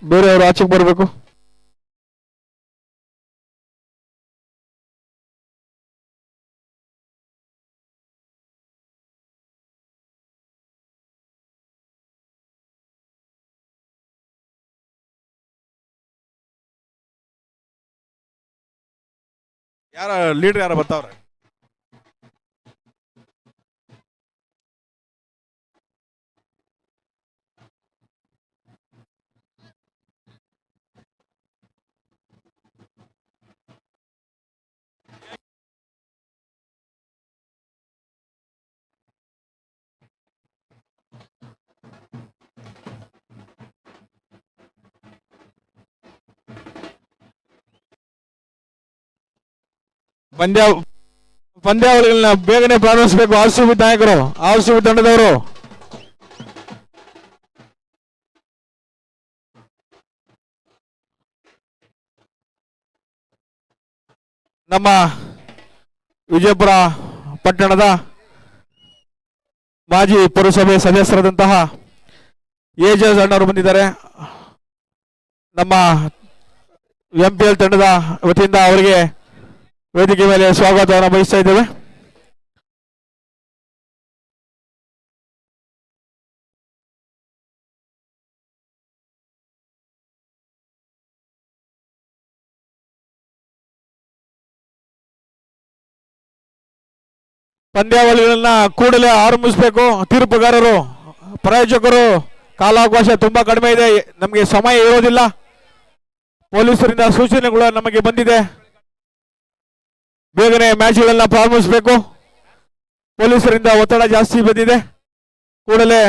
ಬೇರೆಯವರು ಆಚೆಗೆ ಬರಬೇಕು. ಯಾರ ಲೀಡರ್ ಯಾರ ಬರ್ತಾವ್ರೆ? ಪಂದ್ಯಾವಳಿಗಳನ್ನ ಬೇಗನೆ ಪ್ರಾರಂಭಿಸಬೇಕು. ಆರ್ಸಿಬಿ ನಾಯಕರು, ಆರ್ಸಿಬಿ ತಂಡದವರು. ನಮ್ಮ ವಿಜಯಪುರ ಪಟ್ಟಣದ ಮಾಜಿ ಪುರಸಭೆ ಸದಸ್ಯರಾದಂತಹ ಏಜಸ್ ಅಣ್ಣವರು ಬಂದಿದ್ದಾರೆ. ನಮ್ಮ MPL ತಂಡದ ವತಿಯಿಂದ ಅವರಿಗೆ ವೇದಿಕೆ ಮೇಲೆ ಸ್ವಾಗತವನ್ನು ಬಯಸ್ತಾ ಇದ್ದೇವೆ. ಪಂದ್ಯಾವಳಿಗಳನ್ನ ಕೂಡಲೇ ಆರಂಭಿಸಬೇಕು. ತೀರ್ಪುಗಾರರು, ಪ್ರಾಯೋಜಕರು, ಕಾಲಾವಕಾಶ ತುಂಬಾ ಕಡಿಮೆ ಇದೆ, ನಮಗೆ ಸಮಯ ಇರೋದಿಲ್ಲ. ಪೊಲೀಸರಿಂದ ಸೂಚನೆಗಳು ನಮಗೆ ಬಂದಿದೆ, ಬೇಗನೆ ಮ್ಯಾಚ್ಗಳನ್ನ ಪ್ರಾರಂಭಿಸಬೇಕು. ಪೊಲೀಸರಿಂದ ಒತ್ತಡ ಜಾಸ್ತಿ ಬಂದಿದೆ, ಕೂಡಲೇ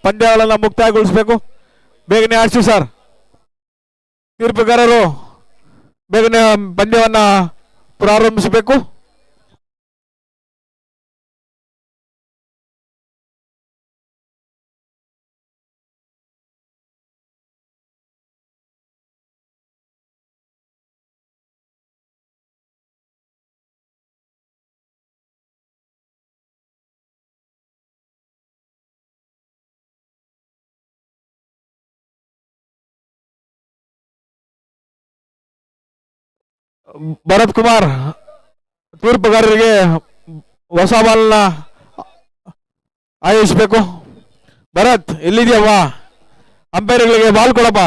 ಪಂದ್ಯಗಳನ್ನ ಮುಕ್ತಾಯಗೊಳಿಸಬೇಕು. ಬೇಗನೆ ಆಡಿಸಿ ಸರ್. ತೀರ್ಪುಗಾರರು ಬೇಗನೆ ಪಂದ್ಯವನ್ನ ಪ್ರಾರಂಭಿಸಬೇಕು. ಭರತ್ ಕುಮಾರ್ ತೀರ್ಪುಗಾರರಿಗೆ ಹೊಸ ಬಾಲ್ನ ಆಯೋಜಿಸಬೇಕು. ಭರತ್ ಎಲ್ಲಿದೆಯವ್ವ? ಅಂಪೈರ್ಗಳಿಗೆ ಬಾಲ್ ಕೊಡಪ್ಪ.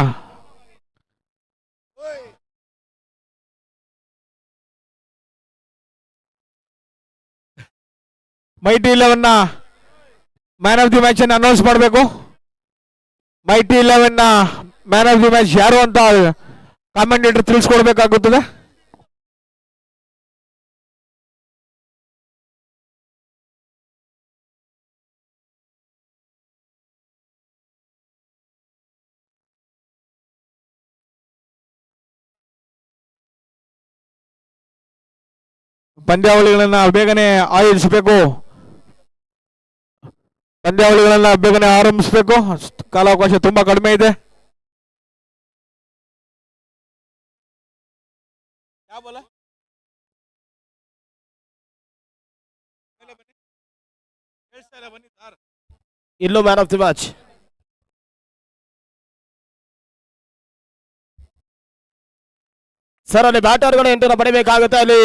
Mighty 11 man of the match ಅನ್ನು ಅನೌನ್ಸ್ ಮಾಡಬೇಕು. Mighty 11 man of the match ಯಾರು ಅಂತ ಕಾಮೆಂಟೇಟರ್ ತಿಳಿಸ್ಕೊಡ್ಬೇಕಾಗುತ್ತದೆ. ಪಂದ್ಯಾವಳಿಗಳನ್ನ ಬೇಗನೆ ಆಯೋಜಿಸಬೇಕು. ಪಂದ್ಯಾವಳಿಗಳನ್ನ ಬೇಗನೆ ಆರಂಭಿಸಬೇಕು. ಕಾಲಾವಕಾಶ ತುಂಬಾ ಕಡಿಮೆ ಇದೆ. ಇಲ್ಲೂ man of the match. Sir ಅಲ್ಲಿ ಬ್ಯಾಟರ್ಗಳು ಎಂಟು ಪಡಿಬೇಕಾಗುತ್ತೆ. ಅಲ್ಲಿ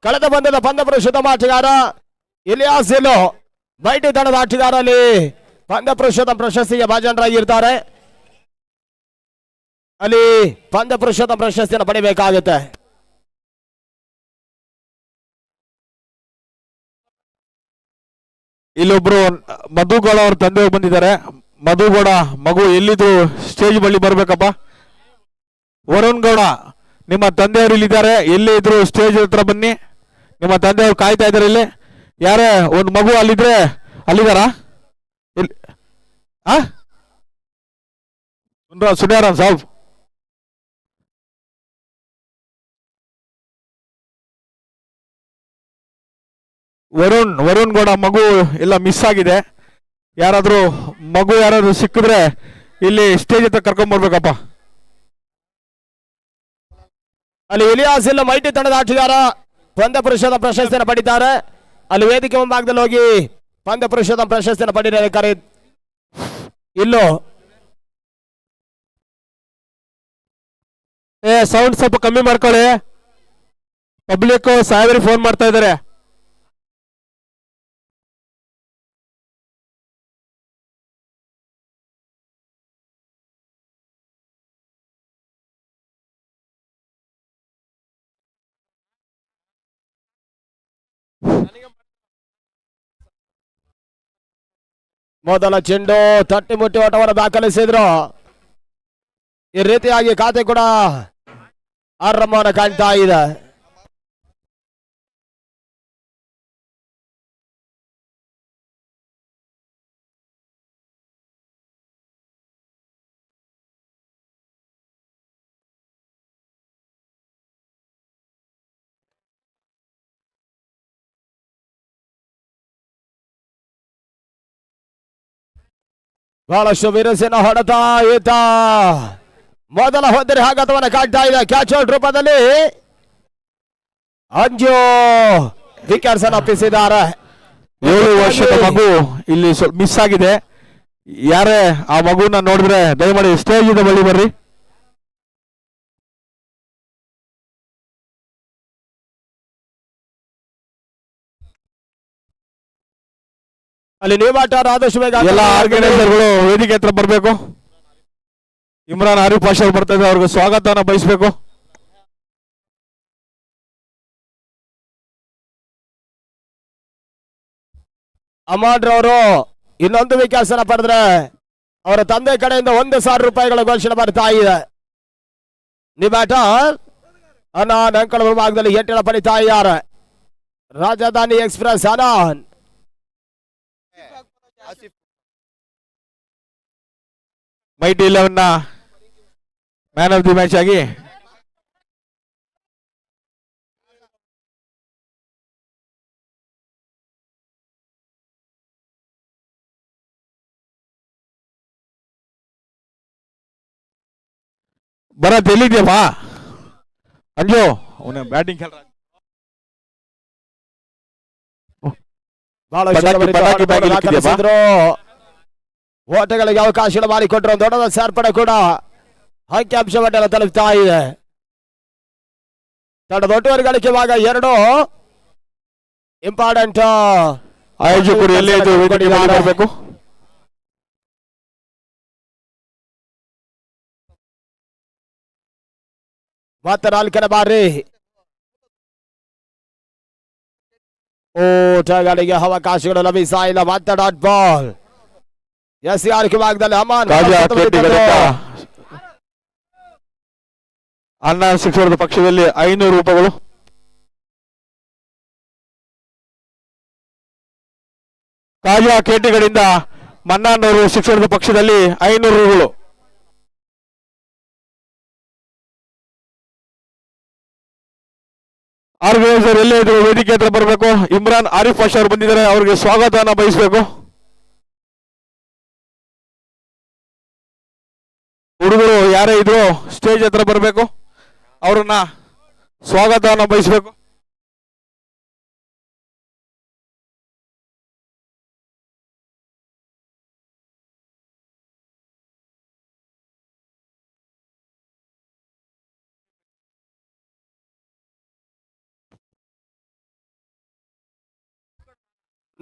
ಕಳೆದ ಪಂದ್ಯದ ಪಂದ್ಯಪುರುಷದ ಆಟಗಾರ ಇಲಿಯಾಸ್ ಇಲ್ಲೋ ಬೈಟಿ ತಂಡದ ಆಟಗಾರ ಅಲ್ಲಿ ಪಂದ್ಯಪುರುಷದ ಪ್ರಶಸ್ತಿಗೆ ಭಾಜನರಾಗಿರ್ತಾರೆ. ಅಲ್ಲಿ ಪಂದ್ಯಪುರುಷದ ಪ್ರಶಸ್ತಿಯನ್ನು ಪಡಿಬೇಕಾಗುತ್ತೆ. ಇಲ್ಲೊಬ್ರು ಮಧುಗೌಡ ಅವ್ರ ತಂದೆ ಬಂದಿದ್ದಾರೆ. ಮಧುಗೌಡ ಮಗು ಎಲ್ಲಿದ್ರು ಸ್ಟೇಜ್ ಬಳಿ ಬರ್ಬೇಕಪ್ಪ. ವರುಣ್ ಗೌಡ ನಿಮ್ಮ ತಂದೆಯವರು ಇಲ್ಲಿದ್ದಾರೆ, ಎಲ್ಲಿ ಇದ್ರು ಸ್ಟೇಜ್ ಹತ್ರ ಬನ್ನಿ. ನಿಮ್ಮ ತಂದೆಯವರು ಕಾಯ್ತಾ ಇದ್ದಾರೆ. ಇಲ್ಲಿ ಯಾರೇ ಒಂದು ಮಗು ಅಲ್ಲಿದ್ರೆ ಅಲ್ಲಿದಾರ? ಸುನ್ಯಾರಾಮ್ ಸಾಬ್ ವರುಣ್ ಗೌಡ ಮಗು ಎಲ್ಲ ಮಿಸ್ ಆಗಿದೆ. ಯಾರಾದ್ರೂ ಮಗು ಯಾರಾದ್ರೂ ಸಿಕ್ಕಿದ್ರೆ ಇಲ್ಲಿ ಸ್ಟೇಜ್ ಹತ್ರ ಕರ್ಕೊಂಡ್ ಬರ್ಬೇಕಪ್ಪ. ಅಲ್ಲಿ ಇಲಿಯಾಸ್ ಇಲ್ಲ ಮೈಟಿ ತಂಡದ ಆಟಗಾರ ಪಂದ್ಯಪುರುಷದ ಪ್ರಶಸ್ತಿಯನ್ನು ಪಡಿತಾರೆ. ಅಲ್ಲಿ ವೇದಿಕೆ ಮುಂಭಾಗದಲ್ಲಿ ಹೋಗಿ ಪಂದ್ಯಪುರುಷದ ಪ್ರಶಸ್ತಿಯನ್ನು ಪಡೆಯಬೇಕಾರೆ ಇಲ್ಲೋ ಸೌಂಡ್ ಸ್ವಲ್ಪ ಕಮ್ಮಿ ಮಾಡ್ಕೊಳ್ಳಿ. ಪಬ್ಲಿಕ್ ಸಾಹೇಬರಿಗೆ ಫೋನ್ ಮಾಡ್ತಾ ಇದ್ದಾರೆ. ಮೊದಲ ಚೆಂಡು ತಟ್ಟಿ ಮುಟ್ಟಿ ಓಟವನ್ನು ದಾಖಲಿಸಿದ್ರು. ಈ ರೀತಿಯಾಗಿ ಖಾತೆ ಕೂಡ ಆರಂಭವನ್ನು ಕಾಣ್ತಾ ಇದೆ. ಬಹಳಷ್ಟು ಬಿರುಸಿನ ಹೊಡೆತ ಈತ ಮೊದಲ ಹೊಂದಿರಿ ಆಘಾತವನ್ನು ಕಾಡ್ತಾ ಇದೆ. ಕ್ಯಾಚ್ ಔಟ್ ರೂಪದಲ್ಲಿ ಅಂಜು ವಿಕೆಟ್ಸ್ ಅನ್ನು ಒಪ್ಪಿಸಿದ್ದಾರೆ. 7 ವರ್ಷದ ಮಗು ಇಲ್ಲಿ ಸ್ವಲ್ಪ ಮಿಸ್ ಆಗಿದೆ. ಯಾರೇ ಆ ಮಗುನ ನೋಡಿದ್ರೆ ದಯಮಾಡಿ ಸ್ಟೇಜ್ ಇಂದ ಬಳಿ ಬರ್ರಿ. ಅಲ್ಲಿ ನೇಮಾಟ ಆದಷ್ಟು ಬೇಗ ಎಲ್ಲ ಆರ್ಗನೈಸರ್ಗಳು ವೇದಿಕೆ ಹತ್ರ ಬರಬೇಕು. ಇಮ್ರಾನ್ ಆರಿಫ್ ಪಾಷಾ ಅವರು ಬರ್ತಾ ಇದ್ದಾರೆ, ಅವ್ರಿಗೆ ಸ್ವಾಗತನ ಬಯಸಬೇಕು. ಅಮಾನ್ ರವರು ಇನ್ನೊಂದು ವಿಕೆಟ್ಸ್ ಅನ್ನ ಪಡೆದ್ರೆ ಅವರ ತಂದೆ ಕಡೆಯಿಂದ 1,000 ರೂಪಾಯಿಗಳ ಘೋಷಣೆ ಬರ್ತಾ ಇದೆ. ನಿಮ್ಯಾಟ ಅನಾನ್ ಅಂಕಳ ವಿಭಾಗದಲ್ಲಿ ಎಟ್ಟಿನ ಪಡಿತಾ ಇದ್ದಾರೆ. ರಾಜಧಾನಿ ಎಕ್ಸ್ಪ್ರೆಸ್ ಅನಾನ್ ಮೈಟಿ 11 ನ ಮ್ಯಾನ್ ಆಫ್ ದಿ ಮ್ಯಾಚ್ ಆಗಿ ಭರತ್ ಎಲ್ಲಿದ್ಯಪ್ಪ? ಅಂಜು ಅವನ ಬ್ಯಾಟಿಂಗ್ खेल ಓಟಗಳಿಗೆ ಅವಕಾಶ ಮಾಡಿಕೊಟ್ರು. ದೊಡ್ಡದ ಸೇರ್ಪಡೆ ಕೂಡ ಅಂಕಿಅಂಶವನ್ನು ತಲುಪ್ತಾ ಇದೆ. ತಂಡದ ಒಟ್ಟುವರೆ ಗಳಿಕೆ ಇವಾಗ 2 ಇಂಪಾರ್ಟೆಂಟ್ ಆಯೋಜಕರು ಎಲ್ಲೇ ಬರಬೇಕು. ಮತ್ತೆ 4ನೇ ಬಾರಿ ಓಟಗಳಿಗೆ ಅವಕಾಶಗಳು ಲಭಿಸ್ತಾ ಇಲ್ಲ. ಮತ್ತೆ ಡಾಟ್ ಬಾಲ್ SCR ವಿಭಾಗದಲ್ಲಿ ಅಮಾನ್ ಅನ್ನ ಶಿಕ್ಷಣದ ಪಕ್ಷದಲ್ಲಿ 500 ರೂಪಾಯಿಗಳು. ಕಾಜಾ ಕೇಟಿಗಳಿಂದ ಮನ್ನಾನವರು ಶಿಕ್ಷಣದ ಪಕ್ಷದಲ್ಲಿ 500 ರೂಗಳು. ಆರ್ಗನೈಸರ್ ಎಲ್ಲೇ ಇದ್ರು ವೇದಿಕೆ ಹತ್ರ ಬರಬೇಕು. ಇಮ್ರಾನ್ ಆರಿಫ್ ಪಾಷಾ ಅವರು ಬಂದಿದ್ದಾರೆ, ಅವರಿಗೆ ಸ್ವಾಗತನ ಬಯಸಬೇಕು. ಹುಡುಗರು ಯಾರೇ ಇದ್ರು ಸ್ಟೇಜ್ ಹತ್ರ ಬರಬೇಕು, ಅವ್ರನ್ನ ಸ್ವಾಗತನ ಬಯಸಬೇಕು.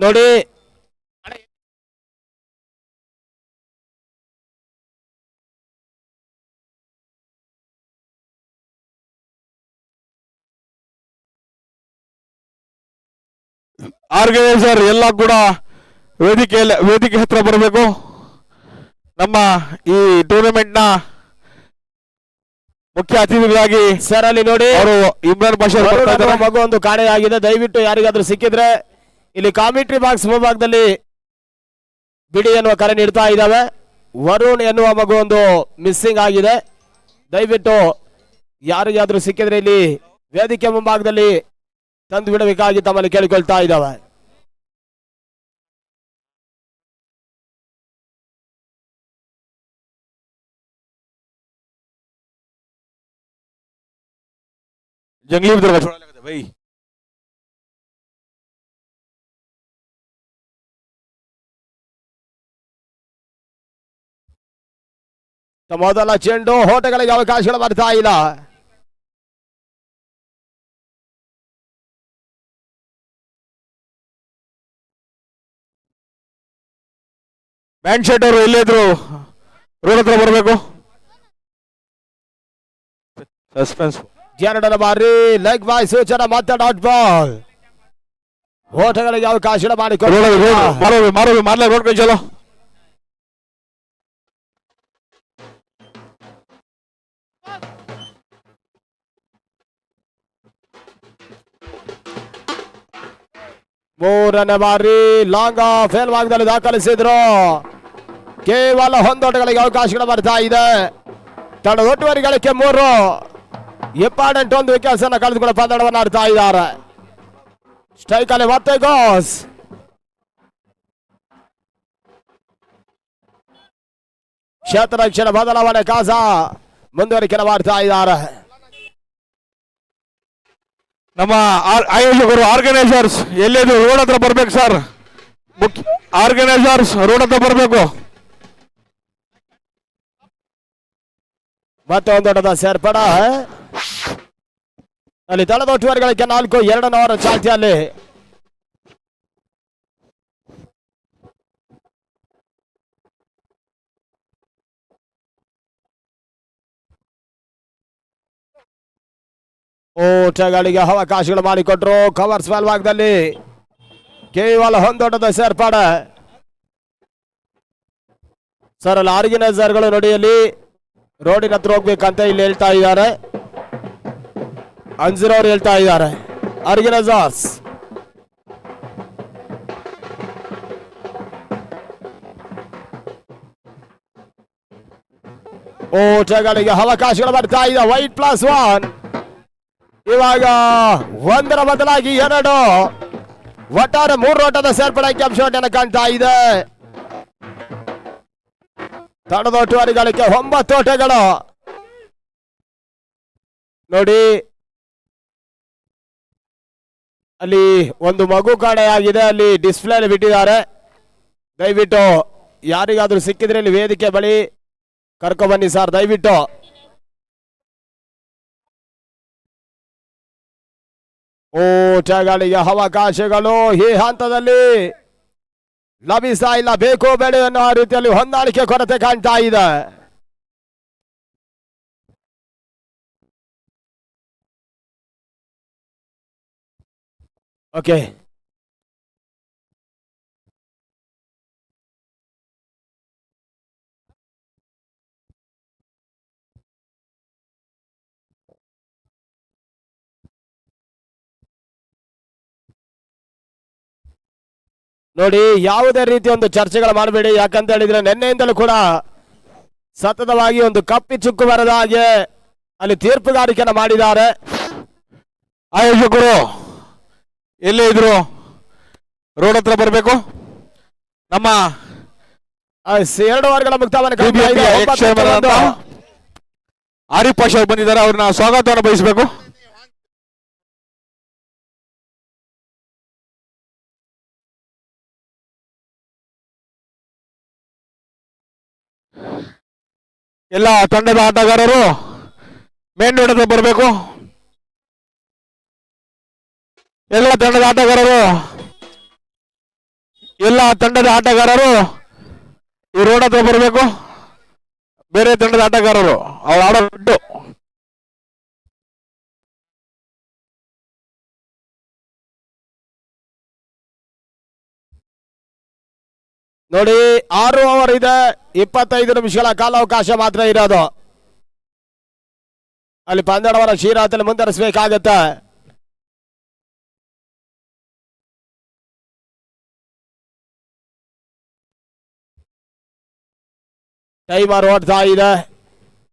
ನೋಡಿ ಆರ್ಗನೈಸರ್ ಎಲ್ಲ ಕೂಡ ವೇದಿಕೆ ಹತ್ರ ಬರಬೇಕು. ನಮ್ಮ ಈ ಟೂರ್ನಮೆಂಟ್ ನ ಮುಖ್ಯ ಅತಿಥಿಗಳಾಗಿ ಸರ್ ಅಲ್ಲಿ ನೋಡಿ ಅವರು ಇಮ್ರಾನ್ ಪಾಷಾ ಮಗು ಒಂದು ಕಾಣೆಯಾಗಿದೆ. ದಯವಿಟ್ಟು ಯಾರಿಗಾದ್ರೂ ಸಿಕ್ಕಿದ್ರೆ ಇಲ್ಲಿ ಕಾಮಿಟ್ರಿ ಬಾಕ್ಸ್ ಮುಂಭಾಗದಲ್ಲಿ ಬಿಡಿ ಎನ್ನುವ ಕರೆ ನೀಡ್ತಾ ಇದ್ದಾವೆ. ವರುಣ್ ಎನ್ನುವ ಮಗು ಒಂದು ಮಿಸ್ಸಿಂಗ್ ಆಗಿದೆ. ದಯವಿಟ್ಟು ಯಾರಿಗಾದ್ರೂ ಸಿಕ್ಕಿದ್ರೆ ಇಲ್ಲಿ ವೇದಿಕೆ ಮುಂಭಾಗದಲ್ಲಿ ತಂದು ಬಿಡಬೇಕಾಗಿ ತಮ್ಮಲ್ಲಿ ಕೇಳಿಕೊಳ್ತಾ ಇದ್ದಾವೆ. जंगली भी छोड़ा लगा भाई. ಮೊದಲ ಚೆಂಡು ಓಟಗಳಿಗೆ ಅವಕಾಶಗಳು ಬರ್ತಾ ಇಲ್ಲ. ಬ್ಯಾಂಡ್ ಶೆಟ್ ಅವರು ಎಲ್ಲಿದ್ರು ರೋಡ್ ಹತ್ರ ಬರಬೇಕು. ಸಸ್ಪೆನ್ಸ್. ಎರಡರ ಬಾರಿ ಲೆಗ್ ಬಾಯ್ ಸೂಚನೆ ಮತ್ತೆ ಡಾಟ್ ಬಾಲ್. ಓಟಗಳಿಗೆ ಅವಕಾಶ ಮಾಡಿಕೊಂಡು ಮಾರ್ಲೆ ರೋಡ್ ಕೈ ಚಲೋ. ಮೂರನೇ ಬಾರಿ ಲಾಂಗ್ ಫೇಲ್ ಭಾಗದಲ್ಲಿ ದಾಖಲಿಸಿದ್ರು. ಕೇವಲ ಹೊಂದೋಟಗಳಿಗೆ ಅವಕಾಶಗಳು ಬರ್ತಾ ಇದೆ. ತಂಡದ ಒಟ್ಟುವರಿ ಗಳಿಕೆ 3. ಇಂಪಾರ್ಟೆಂಟ್ ಒಂದು ವಿಕೆಟ್ಸ್ ಅನ್ನು ಕಳೆದುಕೊಳ್ಳೋ ಪಂದ್ಯವನ್ನು ಆಡ್ತಾ ಇದ್ದಾರೆ. ಸ್ಟ್ರೈಕ್ ಅಲ್ಲಿ ಮತ್ತೆ ಗೋಸ್. ಕ್ಷೇತ್ರ ರಕ್ಷಣೆ ಬದಲಾವಣೆ ಕಾಸ ಮುಂದುವರಿಕೆ ಮಾಡ್ತಾ ಇದ್ದಾರೆ. ನಮ್ಮ ಆಯೋಜಕರು ಆರ್ಗನೈಸರ್ಸ್ ಎಲ್ಲಿದ್ರು ರೋಡ್ ಹತ್ರ ಬರ್ಬೇಕು ಸರ್. ಆರ್ಗನೈಸರ್ಸ್ ರೋಡ್ ಹತ್ರ ಬರಬೇಕು. ಮತ್ತೆ ಒಂದೊಡ್ಡದ ಸೇರ್ಪಡ ಅಲ್ಲಿ ತಳದ ಒಟ್ಟುವರಿಗಳಿಗೆ 4. 2ನೇ ಓವರ್ ಚಾಲ್ತಿಯಲ್ಲಿ ಓಟಗಳಿಗೆ ಅವಕಾಶಗಳು ಮಾಡಿಕೊಟ್ರು. ಕವರ್ಸ್ ಭಾಗದಲ್ಲಿ ಕೇವಲ ಒಂದೊಡ್ಡದ ಸೇರ್ಪಡೆ. ಸರ್ ಅಲ್ಲಿ ಆರ್ಗನೈಸರ್ಗಳು ನೋಡಿಯಲ್ಲಿ ರೋಡಿನ ಹತ್ರ ಹೋಗ್ಬೇಕಂತ ಇಲ್ಲಿ ಹೇಳ್ತಾ ಇದ್ದಾರೆ. ಅನ್ಸರ್ ಅವರು ಹೇಳ್ತಾ ಇದ್ದಾರೆ ಆರ್ಗನೈಸರ್ಸ್. ಓಟಗಳಿಗೆ ಅವಕಾಶಗಳು ಬರ್ತಾ ಇದೆ. ವೈಟ್ +1. ಇವಾಗ 1ರ ಬದಲಾಗಿ 2. ಒಟ್ಟಾರೆ 3 ಓಟದ ಸೇರ್ಪಡೆ ಅಂಶವನ್ನು ಕಾಣ್ತಾ ಇದೆ. ತಂಡದ ಒಟ್ಟುವರಿಗಳಿಗೆ 9 ಓಟಗಳು. ನೋಡಿ ಅಲ್ಲಿ ಒಂದು ಮಗು ಕಾಣೆಯಾಗಿದೆ. ಅಲ್ಲಿ ಡಿಸ್ಪ್ಲೇ ಬಿಟ್ಟಿದ್ದಾರೆ. ದಯವಿಟ್ಟು ಯಾರಿಗಾದ್ರೂ ಸಿಕ್ಕಿದ್ರೆ ಇಲ್ಲಿ ವೇದಿಕೆ ಬಳಿ ಕರ್ಕೊ ಬನ್ನಿ ಸರ್ ದಯವಿಟ್ಟು. ಓಟಗಳಿಗೆ ಅವಕಾಶಗಳು ಈ ಹಂತದಲ್ಲಿ ಲಭಿಸ್ತಾ ಇಲ್ಲ. ಬೇಕು ಬೇಡ ಅನ್ನೋ ರೀತಿಯಲ್ಲಿ ಹೊಂದಾಣಿಕೆ ಕೊರತೆ ಕಾಣ್ತಾ ಇದೆ. ಓಕೆ ನೋಡಿ ಯಾವುದೇ ರೀತಿ ಒಂದು ಚರ್ಚೆಗಳು ಮಾಡಬೇಡಿ. ಯಾಕಂತ ಹೇಳಿದ್ರೆ ನಿನ್ನೆಯಿಂದಲೂ ಕೂಡ ಸತತವಾಗಿ ಒಂದು ಕಪ್ಪಿ ಚುಕ್ಕು ಬರದ ಹಾಗೆ ಅಲ್ಲಿ ತೀರ್ಪುಗಾರಿಕೆಯನ್ನು ಮಾಡಿದ್ದಾರೆ. ಆಯೋಜಕರು ಎಲ್ಲಿ ಇದ್ರು ರೋಡ್ ಹತ್ರ ಬರಬೇಕು. ನಮ್ಮ 2 ಓವರ್ಗಳ ಮುಕ್ತಾಯವನ್ನು ಆರಿಫ್ ಪಾಷಾ ಅವರು ಬಂದಿದ್ದಾರೆ. ಅವ್ರನ್ನ ಸ್ವಾಗತವನ್ನು ಬಯಸಬೇಕು. ಎಲ್ಲ ತಂಡದ ಆಟಗಾರರು ಮೇನ್ ರೋಡ್ ಹತ್ರ ಬರಬೇಕು. ಎಲ್ಲ ತಂಡದ ಆಟಗಾರರು ಈ ರೋಡ್ ಹತ್ರ ಬರಬೇಕು. ಬೇರೆ ತಂಡದ ಆಟಗಾರರು ಅವ್ರು ಆಡೋ ಬಿಟ್ಟು ನೋಡಿ 6 ಓವರ್ ಇದೆ. 25 ನಿಮಿಷಗಳ ಕಾಲಾವಕಾಶ ಮಾತ್ರ ಇರೋದು. ಅಲ್ಲಿ ಪಂದ್ಯವರ ಕ್ಷೀರಾತಲ್ಲಿ ಮುಂದುವರಿಸಬೇಕಾಗತ್ತೆ. ಟೈಮರ್ ಓಡ್ತಾ ಇದೆ.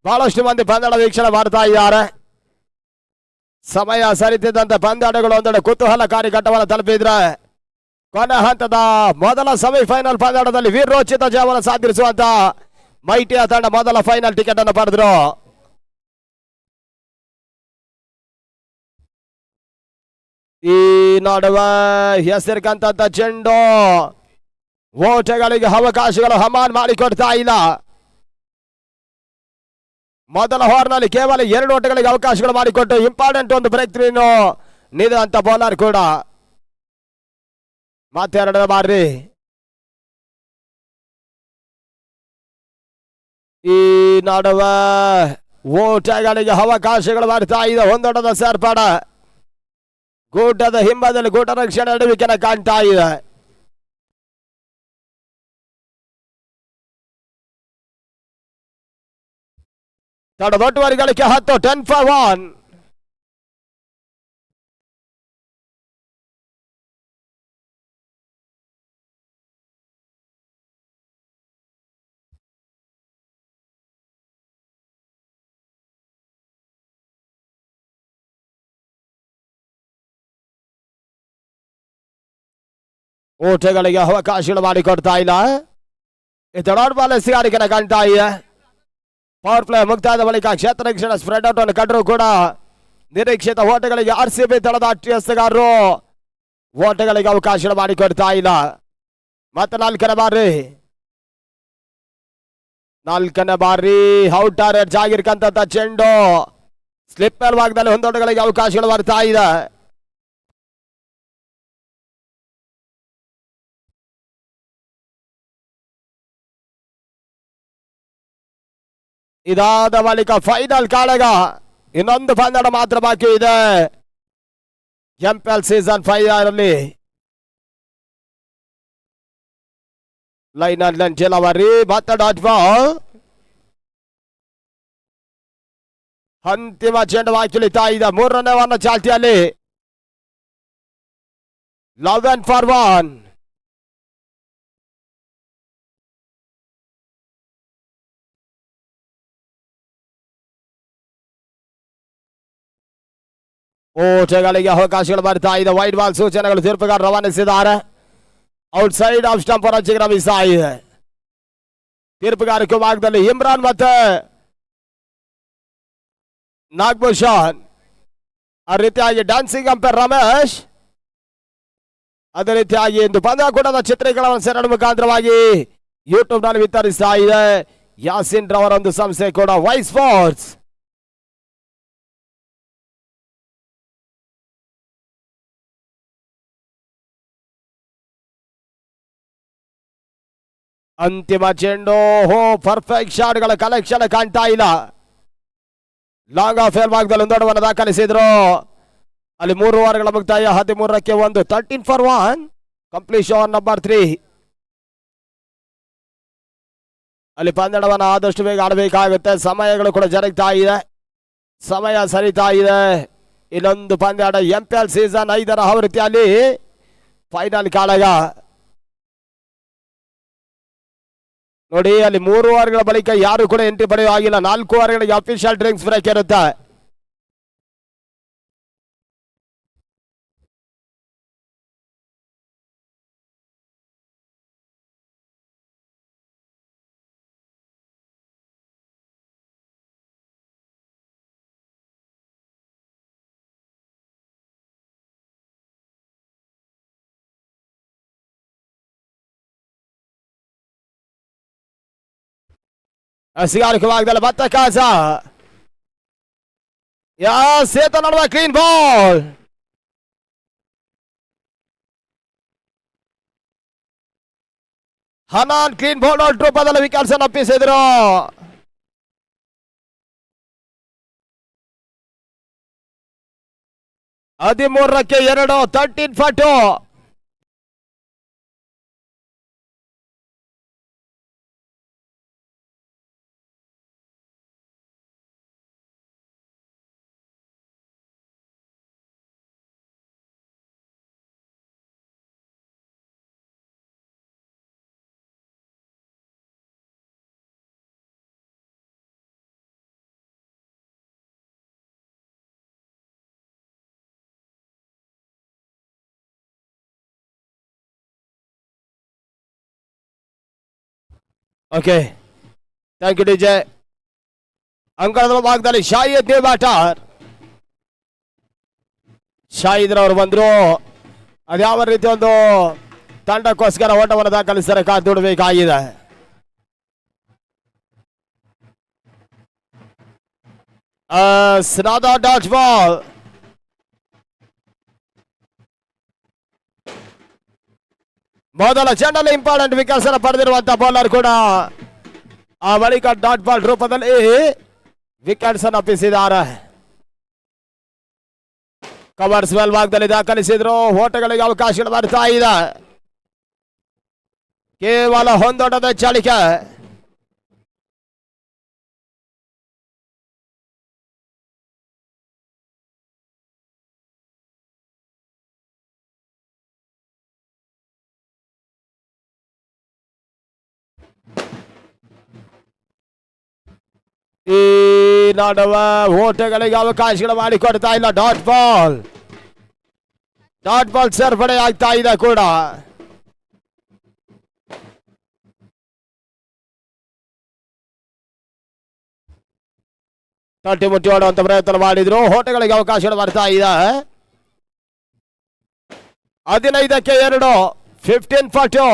ಬಹಳಷ್ಟು ಮಂದಿ ಪಂದ್ಯದ ವೀಕ್ಷಣೆ ಮಾಡ್ತಾ ಇದ್ದಾರೆ. ಸಮಯ ಸರಿತಿದ್ದಂತೆ ಪಂದ್ಯಾಟಗಳು ಒಂದೆಡೆ ಕುತೂಹಲಕಾರಿ ಘಟ್ಟವನ್ನು ತಲುಪಿದ್ರೆ ಕೊನೆ ಹಂತದ ಮೊದಲ ಸೆಮಿಫೈನಲ್ ಪಂದ್ಯಾಟದಲ್ಲಿ ವೀರೋಚಿತ ಜಯವನ್ನು ಸಾಧಿಸುವಂತ ಮೈಟಿಯ ತಂಡ ಮೊದಲ ಫೈನಲ್ ಟಿಕೆಟ್ ಅನ್ನು ಪಡೆದ್ರು. ಈ ನಡುವೆ ಹೆಸರಿಕಂತ ಚೆಂಡು ಓಟಗಳಿಗೆ ಅವಕಾಶಗಳು ಹಮಾನ್ ಮಾಡಿಕೊಡ್ತಾ ಇಲ್ಲ. ಮೊದಲ ಓವರ್ನಲ್ಲಿ ಕೇವಲ 2 ಓಟಗಳಿಗೆ ಅವಕಾಶಗಳು ಮಾಡಿಕೊಟ್ಟು ಇಂಪಾರ್ಟೆಂಟ್ ಒಂದು ಬ್ರೇಕ್ ಥ್ರೂ ನೀಡಿದಂತ ಬೌಲರ್ ಕೂಡ ಮತ್ತೆ 2ನೇ ಬಾರಿ ಈ ನಡುವೆ ಓಟಗಳಿಗೆ ಅವಕಾಶಗಳು ಬರ್ತಾ ಇದೆ. ಒಂದೊಂದದ ಸೇರ್ಪಾಡ ಗೂಟದ ಹಿಂಬದಲ್ಲಿ ಗೂಟ ರಕ್ಷಣೆ ನಡುವಿಕೆನ ಕಾಣ್ತಾ ಇದೆ. ತಡದೊಟ್ಟುವರಿಗಳಿಗೆ 10 10 for 1. ಓಟಗಳಿಗೆ ಅವಕಾಶಗಳು ಮಾಡಿಕೊಡ್ತಾ ಇಲ್ಲ. ಇದೊಡ್ ಬಾಲ್ ಎಸೆಗಾರಿಕೆನ ಕಾಣ್ತಾ ಇದೆ. ಪವರ್ ಪ್ಲೇ ಮುಕ್ತಾಯದ ಬಳಿಕ ಕ್ಷೇತ್ರ ರಕ್ಷಣೆ ಸ್ಪ್ರೆಡ್ ಔಟ್ ಅನ್ನು ಕಂಡರೂ ಕೂಡ ನಿರೀಕ್ಷಿತ ಓಟಗಳಿಗೆ RCB ತಂಡದ ಎಸೆಗಾರರು ಓಟಗಳಿಗೆ ಅವಕಾಶ ಮಾಡಿಕೊಡ್ತಾ ಇಲ್ಲ. ಮತ್ತೆ ನಾಲ್ಕನೇ ಬಾರಿ ಔಟರ್ ಎಡ್ಜ್ ಆಗಿರ್ತಕ್ಕಂಥ ಚೆಂಡು ಸ್ಲಿಪ್ಪರ್ ಭಾಗದಲ್ಲಿ ಹೊಂದೋಟಗಳಿಗೆ ಅವಕಾಶಗಳು ಬರ್ತಾ ಇದೆ. ಇದಾದ ಬಳಿಕ ಫೈನಲ್ ಕಾಳಗ. ಇನ್ನೊಂದು ಪಂದ್ಯ ಮಾತ್ರ ಬಾಕಿ ಇದೆ MPL ಸೀಸನ್ 5 ಅಲ್ಲಿ. ಲೈನ್ ಡೆಲಿವರಿ ಮತ್ತೆ ಡಾಟ್ ಬಾಲ್. ಅಂತಿಮ ಚೆಂಡು ಬಾಕಿಳಿತಾ ಇದೆ. 3ನೇ ಓವರ್ನ ಚಾಲ್ತಿಯಲ್ಲಿ 11 for 1. ಓಟಗಳಿಗೆ ಅವಕಾಶಗಳು ಬರ್ತಾ ಇದೆ. ವೈಡ್ ಬಾಲ್ ಸೂಚನೆಗಳು ತೀರ್ಪುಗಾರ ರವಾನಿಸಿದ್ದಾರೆ. ಔಟ್ ಸೈಡ್ ಆಫ್ ಸ್ಟಂಪ್ ರಚಿಗೆ ರಮಿಸ್ತಾ ಇದೆ. ತೀರ್ಪುಗಾರಿಕೆ ಭಾಗದಲ್ಲಿ ಇಮ್ರಾನ್ ಮತ್ತೆ ನಾಗಭೂಷಣ್, ಆ ರೀತಿಯಾಗಿ ಡ್ಯಾನ್ಸಿಂಗ್ ಅಂಪೈರ್ ರಮೇಶ್, ಅದೇ ರೀತಿಯಾಗಿ ಇಂದು ಪಂದ್ಯಾಕೂಟದ ಚಿತ್ರೀಕರಣವನ್ನು ಸರಣಿ ಮುಖಾಂತರವಾಗಿ ಯೂಟ್ಯೂಬ್ ನಲ್ಲಿ ವಿತರಿಸ್ತಾ ಇದೆ ಯಾಸಿನ್ ರವರ ಒಂದು ಸಂಸ್ಥೆ ಕೂಡ ವೈ ಸ್ಪೋರ್ಟ್ಸ್. ಅಂತಿಮ ಚೆಂಡು. ಪರ್ಫೆಕ್ಟ್ ಶಾಟ್ಗಳ ಕಲೆಕ್ಷನ್ ಕಾಣ್ತಾ ಇಲ್ಲ. ಲಾಂಗ್ ಆಫ್ ಏರ್ ಭಾಗದಲ್ಲಿ ಒಂದೊಡವನ್ನು ದಾಖಲಿಸಿದ್ರು. ಅಲ್ಲಿ 3 ಓವರ್ಗಳ ಮುಕ್ತಾಯ 13ಕ್ಕೆ 1. 13 for 1. Completion number 3. ಅಲ್ಲಿ ಪಂದ್ಯವನ್ನು ಆದಷ್ಟು ಬೇಗ ಆಡಬೇಕಾಗುತ್ತೆ. ಸಮಯಗಳು ಕೂಡ ಜರುಗ್ತಾ ಇದೆ, ಸಮಯ ಸರಿತಾ ಇದೆ. ಇನ್ನೊಂದು ಪಂದ್ಯ MPL ಸೀಸನ್ 5ರ ಆವೃತ್ತಿಯಲ್ಲಿ ಫೈನಲ್ ಕಾಳಗ. ನೋಡಿ, ಅಲ್ಲಿ 3 ಓವರ್ಗಳ ಬಳಿಕ ಯಾರು ಕೂಡ ಎಂಟ್ರಿ ಪಡೆಯುವ ಆಗಿಲ್ಲ. 4 ಓವರ್ಗಳಿಗೆ ಅಫಿಷಿಯಲ್ ಡ್ರಿಂಕ್ಸ್ ಬ್ರೇಕ್ ಇರುತ್ತೆ. ಹಸಿಗಾರಿಕೆ ಭಾಗದಲ್ಲಿ ಭತ್ತ ಕಾಸ ಸೇತ ನೋಡುವ clean ball. Hanan clean ball ರೂಪದಲ್ಲಿ ವಿಕೆಟ್ಸ್ ಅನ್ನು ಒಪ್ಪಿಸಿದ್ರು. ಹದಿಮೂರಕ್ಕೆ 2. 13 for 2. Okay, thank you DJ. ಅಂಕಣದ ಭಾಗದಲ್ಲಿ ಶಾಹಿದ್ ಬಾಟರ್, ಶಾಹಿದ್ರವರು ಬಂದ್ರು. ಅದ್ಯಾವ ರೀತಿ ಒಂದು ತಂಡಕ್ಕೋಸ್ಕರ ಓಟವನ್ನು ದಾಖಲಿಸಿದರೆ ಕಾದು ನೋಡಬೇಕಾಗಿದೆ. ಸ್ನಾದ ಡಾಟ್ ಬಾಲ್. ಮೊದಲ ಚೆಂಡಲ್ಲಿ ಇಂಪಾರ್ಟೆಂಟ್ ವಿಕೆಟ್ಸ್ ಅನ್ನು ಪಡೆದಿರುವಂತಹ ಬೌಲರ್ ಕೂಡ ಆ ಬಳಿಕ ಡಾಟ್ ಬಾಲ್ ರೂಪದಲ್ಲಿ ವಿಕೆಟ್ಸ್ ಅನ್ನು ಅಪ್ಪಿಸಿದ್ದಾರೆ. ಕವರ್ಸ್ ಮೇಲ್ಭಾಗದಲ್ಲಿ ದಾಖಲಿಸಿದ್ರು. ಓಟಗಳಿಗೆ ಅವಕಾಶಗಳು ಬರ್ತಾ ಇದೆ. ಕೇವಲ ಒಂದೋಟದ ಚಾಳಿಕೆ. ಈ ನಾಡುವ ಓಟಗಳಿಗೆ ಅವಕಾಶಗಳು ಮಾಡಿಕೊಡ್ತಾ ಇಲ್ಲ. ಡಾಟ್ ಬಾಲ್ ಸೇರ್ಪಡೆ ಆಗ್ತಾ ಇದೆ ಕೂಡ. ತಟ್ಟಿ ಮುಟ್ಟಿ ಆಡುವಂತ ಪ್ರಯತ್ನ ಮಾಡಿದ್ರು. ಓಟಗಳಿಗೆ ಅವಕಾಶಗಳು ಬರ್ತಾ ಇದೆ. 15ಕ್ಕೆ 2 15-40.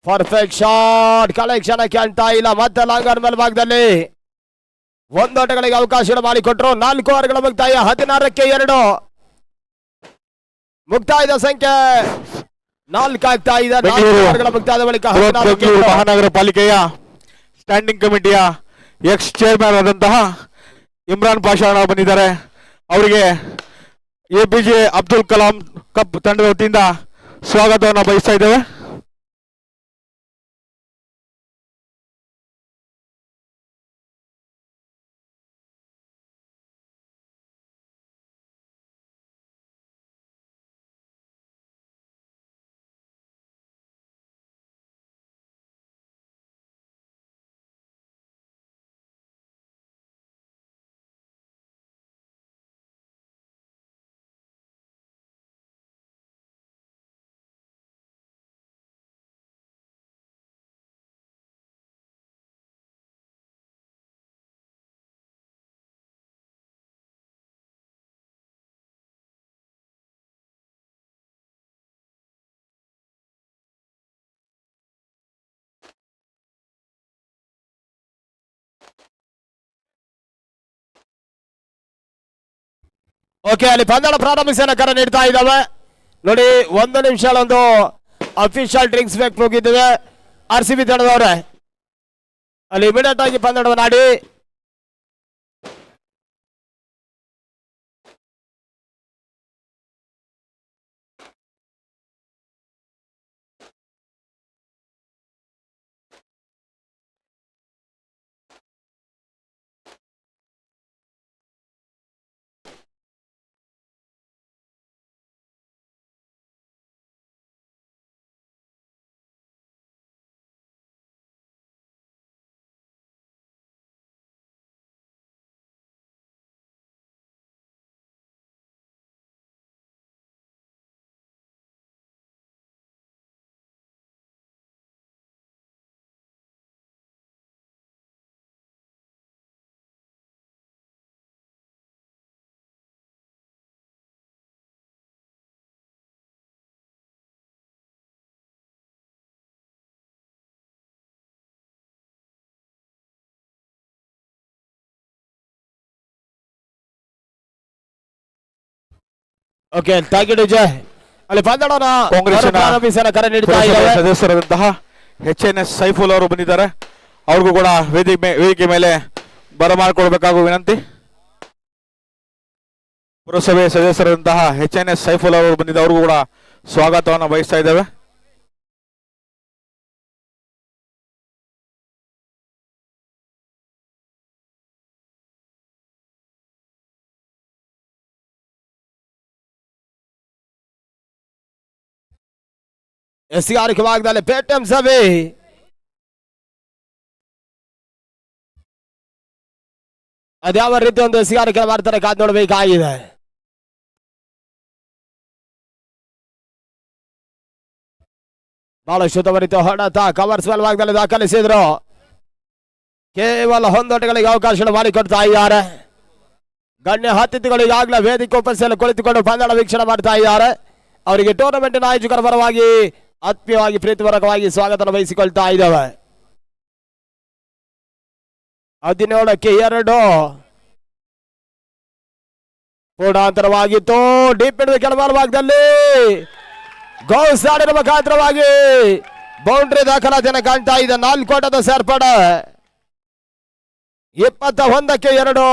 Perfect shot. ಕಲೆಕ್ಷನ್ ಕಾಣ್ತಾ ಇಲ್ಲ. ಮತ್ತೆ ಲಾಂಗರ್ ಮೇಲ್ಭಾಗದಲ್ಲಿ ಒಂದೋಟಗಳಿಗೆ ಅವಕಾಶಗಳು ಮಾಡಿಕೊಟ್ರು. 4 ಓವರ್ಗಳ ಮುಕ್ತಾಯ. 16ಕ್ಕೆ 2 ಮುಕ್ತಾಯದ ಸಂಖ್ಯೆ 4 ಆಗ್ತಾ ಇದೆ. 4 ಓವರ್ಗಳ ಮುಕ್ತಾಯದ ಬಳಿಕ ಬೆಂಗಳೂರು ಮಹಾನಗರ ಪಾಲಿಕೆಯ ಸ್ಟ್ಯಾಂಡಿಂಗ್ ಕಮಿಟಿಯ ಎಕ್ಸ್ ಚೇರ್ಮನ್ ಆದಂತಹ ಇಮ್ರಾನ್ ಪಾಷಾ ಬಂದಿದ್ದಾರೆ. ಅವರಿಗೆ APJ ಅಬ್ದುಲ್ ಕಲಾಂ ಕಪ್ ತಂಡದ ವತಿಯಿಂದ ಸ್ವಾಗತವನ್ನು ಬಯಸ್ತಾ ಇದ್ದೇವೆ. ಓಕೆ, ಅಲ್ಲಿ ಪಂದ್ಯ ಪ್ರಾರಂಭಿಸಲು ಕರೆ ನೀಡ್ತಾ ಇದ್ದಾವೆ ನೋಡಿ. 1 ನಿಮಿಷ ಒಂದು ಅಫಿಷಿಯಲ್ ಡ್ರಿಂಕ್ಸ್ ಬ್ರೇಕ್ ಮುಗಿದಿದೆ. RCB ತಂಡದವ್ರೆ ಅಲ್ಲಿ ಇಮಿಡಿಯೇಟ್ ಆಗಿ ಪಂದ್ಯವನ್ನು ಆಡಿ. Okay, thank you Vijay. ಅಲ್ಲಿ ಪಂದ್ಯವನ್ನು ಪ್ರಾರಂಭಿಸಲು ಕರೆ ನೀಡ್ತಾ ಇದ್ದಾರೆ. ಸದಸ್ಯರಾದಂತಹ HNS ಸೈಫುಲ್ ಅವರು ಬಂದಿದ್ದಾರೆ. ಅವ್ರಿಗೂ ಕೂಡ ವೇದಿಕೆ ಮೇಲೆ ಬರಮಾಡಿಕೊಳ್ಬೇಕಾಗುವ ವಿನಂತಿ. ಪುರಸಭೆ ಸದಸ್ಯರಾದಂತಹ HNS ಸೈಫುಲ್ ಅವರು ಬಂದಿದ್ದ ಅವ್ರಿಗೂ ಕೂಡ ಸ್ವಾಗತವನ್ನು ಬಯಸ್ತಾ ಇದ್ದೇವೆ. SCR ಭಾಗದಲ್ಲಿ ಪೇಟಿಎಂ ಸಭೆ ಅದ್ಯಾವ ರೀತಿ ಒಂದು SCR ಮಾಡ್ತಾರೆ ಕಾದ್ ನೋಡ್ಬೇಕಾಗಿದೆ. ಬಹಳ ಶುದ್ಧವರಿತ ಹೊಡೆತ. ಕವರ್ಸ್ ಭಾಗದಲ್ಲಿ ದಾಖಲಿಸಿದ್ರು. ಕೇವಲ ಹೊಂದೋಟಗಳಿಗೆ ಅವಕಾಶ ಮಾಡಿಕೊಡ್ತಾ ಇದ್ದಾರೆ. ಗಣ್ಯ ಅತಿಥಿಗಳು ಈಗಾಗಲೇ ವೇದಿಕೆ ಉಪಸ್ಥಿತಿಯಲ್ಲಿ ಕುಳಿತುಕೊಂಡು ಪಂದ್ಯದ ವೀಕ್ಷಣೆ ಮಾಡ್ತಾ ಇದ್ದಾರೆ. ಅವರಿಗೆ ಟೂರ್ನಮೆಂಟಿನ ಆಯೋಜಕರ ಪರವಾಗಿ ಆತ್ಮೀಯವಾಗಿ ಪ್ರೀತಿಪೂರ್ವಕವಾಗಿ ಸ್ವಾಗತ ವಹಿಸಿಕೊಳ್ತಾ ಇದ್ದಾವೆ. 17ಕ್ಕೆ 2 ಪೂರ್ಣಾಂತರವಾಗಿತ್ತು. ಡೀಪ್ ಹಿಡಿದ ಕೆಳಬಾಲ ಭಾಗದಲ್ಲಿ ಗೌಸಾಡಿನ ಮುಖಾಂತರವಾಗಿ ಬೌಂಡ್ರಿ ದಾಖಲಾತಿಯನ್ನು ಕಾಣ್ತಾ ಇದೆ. 4 ಓಟದ ಸೇರ್ಪಡೆ. 21ಕ್ಕೆ 2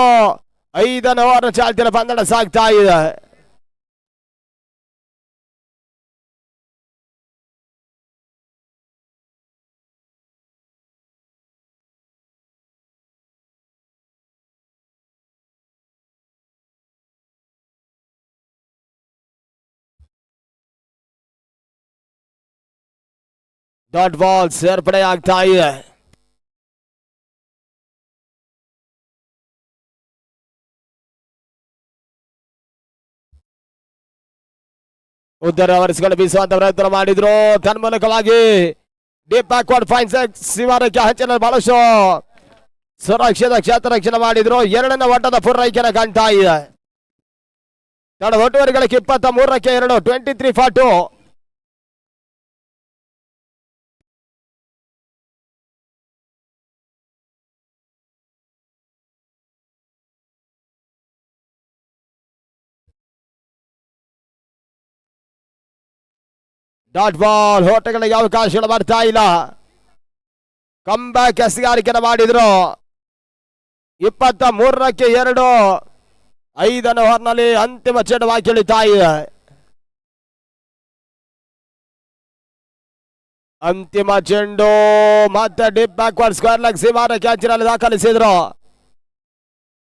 5ನೇ ಓವರ್ ಚಾಲ್ತಿಯ ಪಂದ್ಯ ಸಾಗ್ತಾ ಇದೆ. ಡಾಟ್ ಬಾಲ್ ಸೇರ್ಪಡೆ ಆಗ್ತಾ ಇದೆ. ಉದ್ದರ ಅವರಿಸಿಕೊಂಡು ಬೀಸುವಂತ ಪ್ರಯತ್ನ ಮಾಡಿದ್ರು. ತನ್ಮೂಲಕವಾಗಿ ಡೀಪ್ ಬ್ಯಾಕ್ವರ್ಡ್ ಫೈನ್ ಶಿವಾರಕ್ಕೆ ಹಂಚಿನ ಬಹಳಷ್ಟು ಸುರಕ್ಷಿತ ಕ್ಷೇತ್ರ ರಕ್ಷಣೆ ಮಾಡಿದ್ರು. 2ನೇ ಓಟದ ಪೂರೈಕೆಯನ್ನು ಕಾಣ್ತಾ ಇದೆ. ಒಟ್ಟುವರಿಗಳಿಗೆ 23ಕ್ಕೆ 2 23-42. ಡಾಟ್ ಬಾಲ್ ಹೋಟೆಗಳಿಗೆ ಅವಕಾಶಗಳು ಬರ್ತಾ ಇಲ್ಲ. ಕಮ್ ಬ್ಯಾಕ್ ಎಸ್ಗಾರಿಕೆ ಮಾಡಿದ್ರು. 23ಕ್ಕೆ 2 5ನೇ ಓವರ್ನಲ್ಲಿ ಅಂತಿಮ ಚೆಂಡವಾಗಿ ಕೇಳುತ್ತಾ ಇದೆ. ಅಂತಿಮ ಚೆಂಡು ಮತ್ತೆ ಡೀಪ್ ಬ್ಯಾಕ್ವರ್ಡ್ ಸ್ಕ್ವೇರ್ ಲೆಗ್ ಸೀಮಾರ ಕ್ಯಾಚಿನಲ್ಲಿ ದಾಖಲಿಸಿದ್ರು.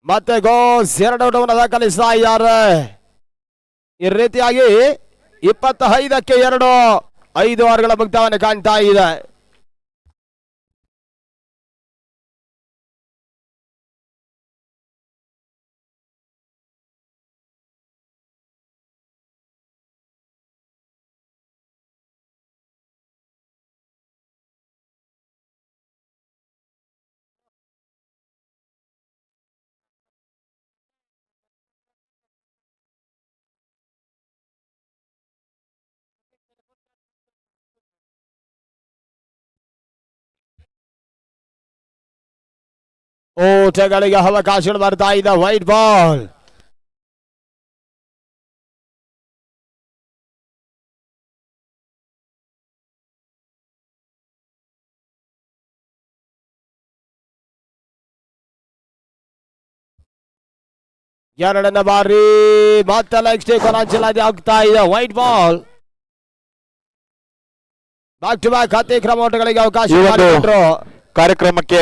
ಮತ್ತೆ ಗೋಸ್ 2 ಔಟವನ್ನು ದಾಖಲಿಸ್ತಾ ಇದ್ದಾರೆ. ಈ ರೀತಿಯಾಗಿ 25ಕ್ಕೆ 2 5 ಓವರ್ಗಳ ಮುಕ್ತವನ್ನು ಕಾಣ್ತಾ ಇದೆ. ಓಟಗಳಿಗೆ ಅವಕಾಶಗಳು ಬರ್ತಾ ಇದೆ. Wide ball. ಎರಡನೇ ಬಾರಿ ಮತ್ತೆ ಲೆಗ್ ಸ್ಟೇಕ್ ಕೊನಾಂಚಲಾದಿ ಆಗ್ತಾ ಇದೆ. Wide ball. Back to back ಅತಿಕ್ರಮ ಓಟಗಳಿಗೆ ಅವಕಾಶ ಮಾಡಿಕೊಟ್ರು. ಕಾರ್ಯಕ್ರಮಕ್ಕೆ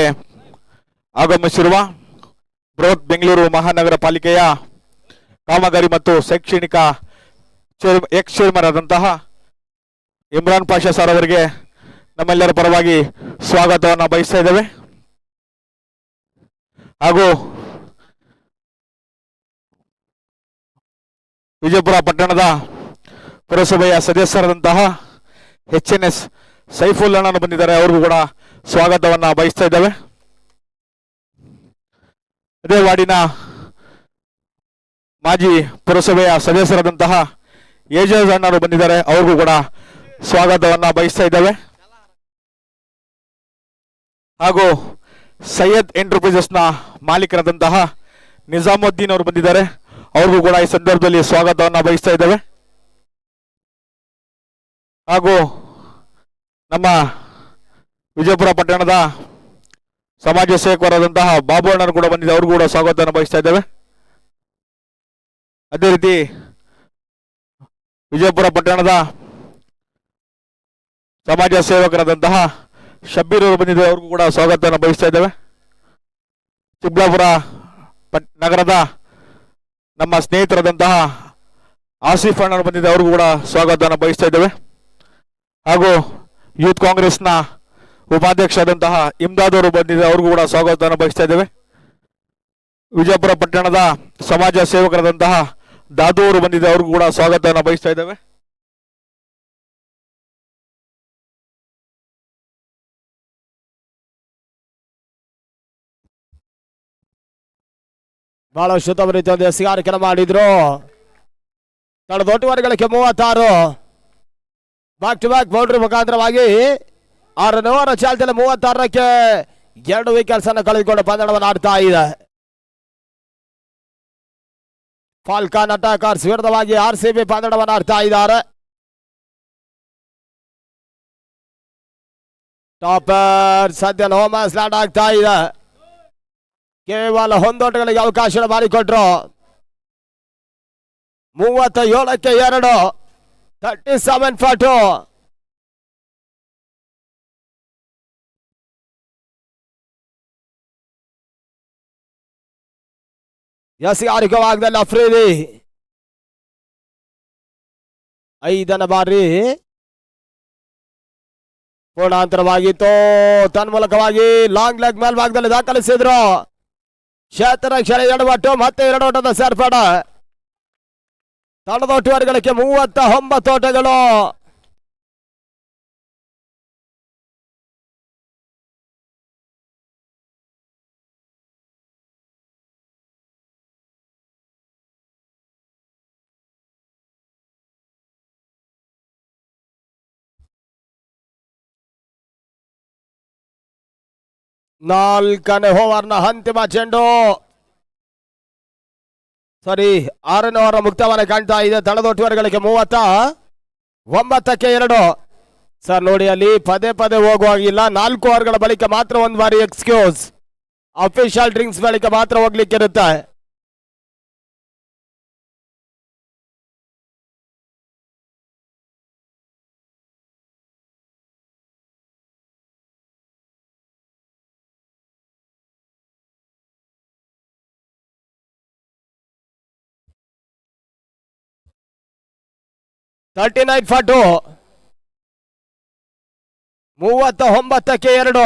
ಆಗಮಿಸಿರುವ ಬೃಹತ್ ಬೆಂಗಳೂರು ಮಹಾನಗರ ಪಾಲಿಕೆಯ ಕಾಮಗಾರಿ ಮತ್ತು ಶೈಕ್ಷಣಿಕ ಎಕ್ಸ್ ಚೇರ್ಮನ್ ಆದಂತಹ ಇಮ್ರಾನ್ ಪಾಷಾ ಸರ್ ಅವರಿಗೆ ನಮ್ಮೆಲ್ಲರ ಪರವಾಗಿ ಸ್ವಾಗತವನ್ನು ಬಯಸ್ತಾ ಇದ್ದೇವೆ. ಹಾಗೂ ವಿಜಯಪುರ ಪಟ್ಟಣದ ಪುರಸಭೆಯ ಸದಸ್ಯರಾದಂತಹ HNS ಸೈಫುಲ್ ಅಣ್ಣನು ಬಂದಿದ್ದಾರೆ. ಅವ್ರಿಗೂ ಕೂಡ ಸ್ವಾಗತವನ್ನ ಬಯಸ್ತಾ ಇದ್ದೇವೆ. ಅದೇ ವಾರ್ಡಿನ ಮಾಜಿ ಪುರಸಭೆಯ ಸದಸ್ಯರಾದಂತಹ ಏಜಾಜ್ ಅಣ್ಣರು ಬಂದಿದ್ದಾರೆ. ಅವ್ರಿಗೂ ಕೂಡ ಸ್ವಾಗತವನ್ನ ಬಯಸ್ತಾ ಇದ್ದೇವೆ. ಹಾಗೂ ಸೈಯದ್ ಎಂಟರ್ಪ್ರೈಸಸ್ ನ ಮಾಲೀಕರಾದಂತಹ ನಿಜಾಮುದ್ದೀನ್ ಅವರು ಬಂದಿದ್ದಾರೆ. ಅವ್ರಿಗೂ ಕೂಡ ಈ ಸಂದರ್ಭದಲ್ಲಿ ಸ್ವಾಗತವನ್ನ ಬಯಸ್ತಾ ಇದ್ದೇವೆ. ಹಾಗೂ ನಮ್ಮ ವಿಜಯಪುರ ಪಟ್ಟಣದ ಸಮಾಜ ಸೇವಕರಾದಂತಹ ಬಾಬು ಅಣ್ಣರು ಕೂಡ ಬಂದಿದೆ. ಅವ್ರಿಗೂ ಕೂಡ ಸ್ವಾಗತವನ್ನು ಬಯಸ್ತಾ ಇದ್ದೇವೆ. ಅದೇ ರೀತಿ ವಿಜಯಪುರ ಪಟ್ಟಣದ ಸಮಾಜ ಸೇವಕರಾದಂತಹ ಶಬ್ಬೀರ್ ಅವರು ಬಂದಿದ್ದಾರೆ. ಅವ್ರಿಗೂ ಕೂಡ ಸ್ವಾಗತವನ್ನು ಬಯಸ್ತಾ ಇದ್ದೇವೆ. ಚಿಕ್ಕಬಳ್ಳಾಪುರ ನಗರದ ನಮ್ಮ ಸ್ನೇಹಿತರಾದಂತಹ ಆಸಿಫ್ ಅಣ್ಣರು ಬಂದಿದೆ. ಅವ್ರಿಗೂ ಕೂಡ ಸ್ವಾಗತವನ್ನು ಬಯಸ್ತಾ ಇದ್ದೇವೆ. ಹಾಗೂ ಯೂತ್ ಕಾಂಗ್ರೆಸ್ನ ಉಪಾಧ್ಯಕ್ಷರಾದಂತಹ ಇಮ್ದಾದ್ ಅವರು ಬಂದಿದೆ. ಅವ್ರಿಗೂ ಕೂಡ ಸ್ವಾಗತವನ್ನು ಬಯಸ್ತಾ ಇದ್ದೇವೆ. ವಿಜಯಪುರ ಪಟ್ಟಣದ ಸಮಾಜ ಸೇವಕರಾದಂತಹ ದಾದು ಅವರು ಬಂದಿದೆ. ಅವ್ರಿಗೂ ಕೂಡ ಸ್ವಾಗತವನ್ನು ಬಯಸ್ತಾ ಇದ್ದೇವೆ. ಬಹಳ ಉತ್ತಮ ರೀತಿಯಲ್ಲಿ ಎಸ್ಗಾರಿಕೆ ಮಾಡಿದ್ರು. ತಳದೊಟ್ಟುವರೆಗಳಿಗೆ 36 ಬ್ಯಾಕ್ ಟು ಬ್ಯಾಕ್ ಬೌಂಡ್ರಿ ಮುಖಾಂತರವಾಗಿ 6 ಓವರ್ ಚಾಲ್ತಿಯಲ್ಲಿ 36ಕ್ಕೆ 2 ವಿಕೆಟ್ಸ್ ಅನ್ನು ಕಳೆದುಕೊಂಡು ಪಂದ್ಯವನ್ನು ಆಡ್ತಾ ಇದೆ. ಫಾಲ್ಕಾನ್ ಅಟಾಕರ್ಸ್ ವಿರುದ್ಧವಾಗಿ RCB ಪಂದ್ಯವನ್ನು ಆಡ್ತಾ ಇದ್ದಾರೆ. ಟಾಪರ್ ಸದ್ಯ ನೋ ಮ್ಯಾಚ್ ಲ್ಯಾಂಡ್ ಆಗ್ತಾ ಇದೆ. ಕೇವಲ ಹೊಂದೋಟಗಳಿಗೆ ಅವಕಾಶ ಮಾಡಿಕೊಟ್ರು. 37ಕ್ಕೆ 2 37 ಫಾರ್ 2. ಯಾರಿಗೂ ಆಗದಲ್ಲ ಅಫ್ರೀದಿ 5ನೇ ಬಾರಿ ಪೂರ್ಣಾಂತರವಾಗಿತ್ತು. ತನ್ಮೂಲಕವಾಗಿ ಲಾಂಗ್ ಲೆಗ್ ಮೇಲ್ಭಾಗದಲ್ಲಿ ದಾಖಲಿಸಿದ್ರು. ಕ್ಷೇತ್ರ ಎಡವಟ್ಟು ಮತ್ತೆ 2 ಓಟದ ಸೇರ್ಪಡೆ. ತಳದೊಟ್ಟುವರೆಗಳಿಗೆ 39 ಓಟಗಳು. ನಾಲ್ಕನೇ ಓವರ್ನ ಅಂತಿಮ ಚೆಂಡು, ಸಾರಿ 6ನೇ ಓವರ್ ಮುಕ್ತವನ್ನ ಕಾಣ್ತಾ ಇದೆ. ತಳದೊಟ್ಟುವರೆಗಳಿಗೆ 39ಕ್ಕೆ 2. ಸರ್ ನೋಡಿ, ಅಲ್ಲಿ ಪದೇ ಪದೇ ಹೋಗುವಾಗಿಲ್ಲ. 4 ಓವರ್ಗಳ ಬಳಿಕ ಮಾತ್ರ ಒಂದು ಬಾರಿ ಎಕ್ಸ್ಕ್ಯೂಸ್, ಅಫಿಷಿಯಲ್ ಡ್ರಿಂಕ್ಸ್ ಬಳಿಕ ಮಾತ್ರ ಹೋಗ್ಲಿಕ್ಕೆ ಇರುತ್ತೆ. Thirty 39 for 2. 39ಕ್ಕೆ 2.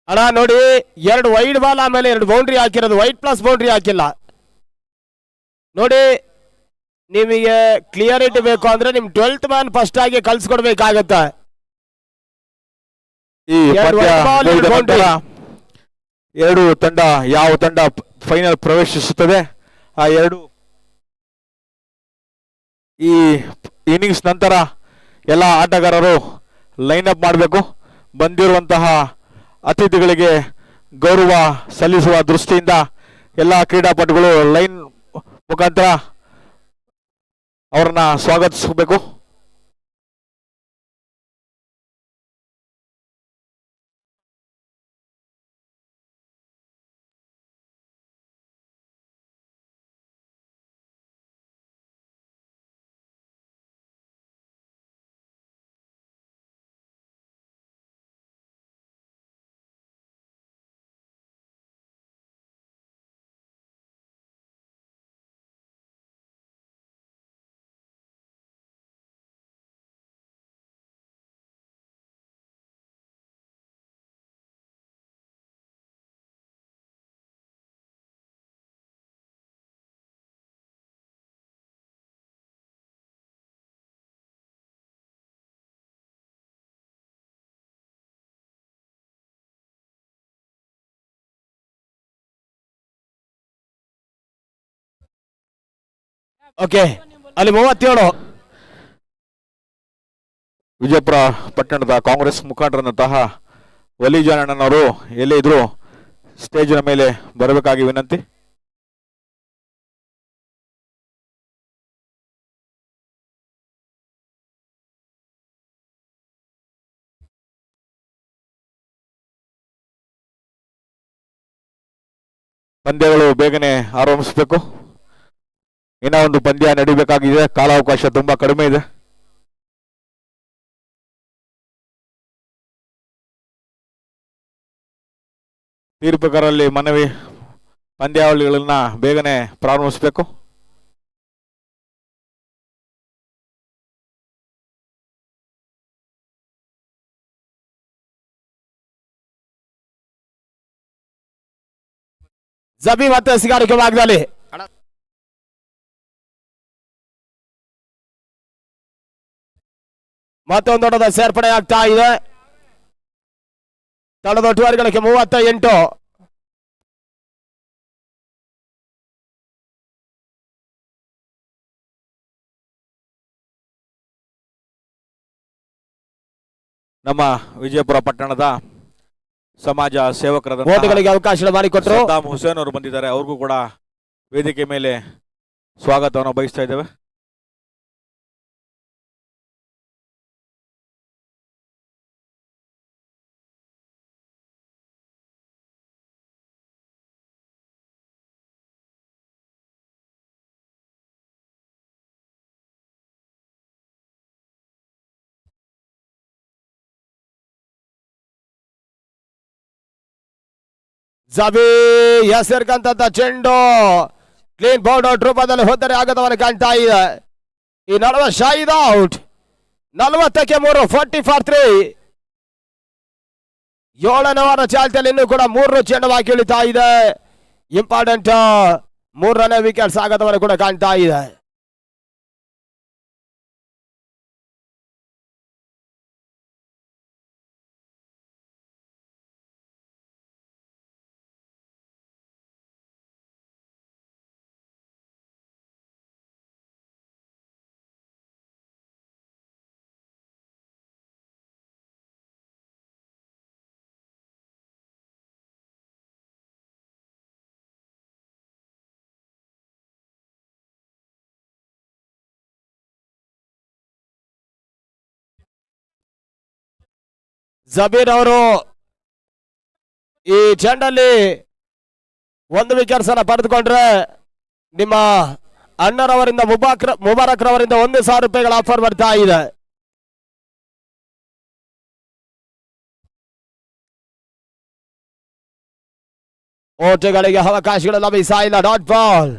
ಅಣ್ಣ ನೋಡಿ, 2 ವೈಡ್ ಬಾಲ್ ಆಮೇಲೆ 2 ಬೌಂಡ್ರಿ ಹಾಕಿರೋದು, ವೈಡ್ ಪ್ಲಸ್ ಬೌಂಡ್ರಿ ಹಾಕಿಲ್ಲ ನೋಡಿ. ನಿಮಗೆ ಕ್ಲಿಯರಿಟಿ ಬೇಕು ಅಂದ್ರೆ ನಿಮ್ 12th ಮ್ಯಾನ್ ಫಸ್ಟ್ ಆಗಿ ಕಳ್ಸಿಕೊಡ್ಬೇಕಾಗತ್ತೆ. ಈ ಎರಡು ತಂಡ, ಯಾವ ತಂಡ ಫೈನಲ್ ಪ್ರವೇಶಿಸುತ್ತದೆ ಆ ಎರಡು ಈ ಇನ್ನಿಂಗ್ಸ್ ನಂತರ ಎಲ್ಲ ಆಟಗಾರರು ಲೈನ್ ಅಪ್ ಮಾಡಬೇಕು. ಬಂದಿರುವಂತಹ ಅತಿಥಿಗಳಿಗೆ ಗೌರವ ಸಲ್ಲಿಸುವ ದೃಷ್ಟಿಯಿಂದ ಎಲ್ಲ ಕ್ರೀಡಾಪಟುಗಳು ಲೈನ್ ಮುಖಾಂತರ ಅವರನ್ನ ಸ್ವಾಗತಿಸಬೇಕು. ಓಕೆ, ಅಲ್ಲಿ 37 ವಿಜಯಪುರ ಪಟ್ಟಣದ ಕಾಂಗ್ರೆಸ್ ಮುಖಂಡರಂತಹ ವಲಿಜಾನಣ್ಣನವರು ಎಲ್ಲೇ ಇದ್ರು ಸ್ಟೇಜಿನ ಮೇಲೆ ಬರಬೇಕಾಗಿ ವಿನಂತಿ. ಪಂದ್ಯಗಳು ಬೇಗನೆ ಆರಂಭಿಸಬೇಕು. ಇನ್ನ ಒಂದು ಪಂದ್ಯ ನಡಿಬೇಕಾಗಿದೆ, ಕಾಲಾವಕಾಶ ತುಂಬಾ ಕಡಿಮೆ ಇದೆ. ತೀರ್ಪುಗಾರರಲ್ಲಿ ಮನವಿ, ಪಂದ್ಯಾವಳಿಗಳನ್ನ ಬೇಗನೆ ಪ್ರಾರಂಭಿಸಬೇಕು. ಜಬಿ ಮತ್ತೆ ಸಿಗಾರಿಕೆ ಭಾಗದಲ್ಲಿ ಮತ್ತೊಂದೊಡ್ಡದ ಸೇರ್ಪಡೆ ಆಗ್ತಾ ಇದೆ. ತಳದ ಒಟ್ಟುವರಿಗಳಿಗೆ 38. ನಮ್ಮ ವಿಜಯಪುರ ಪಟ್ಟಣದ ಸಮಾಜ ಸೇವಕರಾದ ಓಟುಗಳಿಗೆ ಅವಕಾಶ ಮಾಡಿಕೊಟ್ಟರು. ಸದ್ದಾಂ ಹುಸೇನ್ ಅವರು ಬಂದಿದ್ದಾರೆ. ಅವ್ರಿಗೂ ಕೂಡ ವೇದಿಕೆ ಮೇಲೆ ಸ್ವಾಗತವನ್ನು ಬಯಸ್ತಾ ಇದ್ದೇವೆ. ಜಬಿ ಹೆಸರ್ಕಂತ ಚೆಂಡು ಕ್ಲೀನ್ ಬೌಂಡ್ ಔಟ್ ರೂಪದಲ್ಲಿ ಹೋದರೆ ಆಗದವನು ಕಾಣ್ತಾ ಇದೆ. ಈ ನಡುವೆ ಶಾಹಿದ್ ಔಟ್. 40ಕ್ಕೆ 3, 40 for 3. 7ನೇ ವಾರ ಚಾಲ್ತಿಯಲ್ಲಿ ಇನ್ನೂ ಕೂಡ 3 ಚೆಂಡು ಬಾಕಿ ಉಳಿತಾ ಇದೆ. ಇಂಪಾರ್ಟೆಂಟ್ 3ನೇ ವಿಕೆಟ್ಸ್ ಆಗದವನು ಕೂಡ ಕಾಣ್ತಾ ಇದೆ. ಜಬೀರ್ ಅವರು ಈ ಚೆಂಡಲ್ಲಿ 1 ವಿಕೆಟ್ಸ್ ಅನ್ನ ಪಡೆದುಕೊಂಡ್ರೆ ನಿಮ್ಮ ಅಣ್ಣರವರಿಂದ ಮುಬಾರಕ್ ರವರಿಂದ 1,000 ರೂಪಾಯಿಗಳ ಆಫರ್ ಬರ್ತಾ ಇದೆ. ಓಟಗಳಿಗೆ ಅವಕಾಶಗಳು ಲಭಿಸ್ತಾ ಇಲ್ಲ. Dot ball.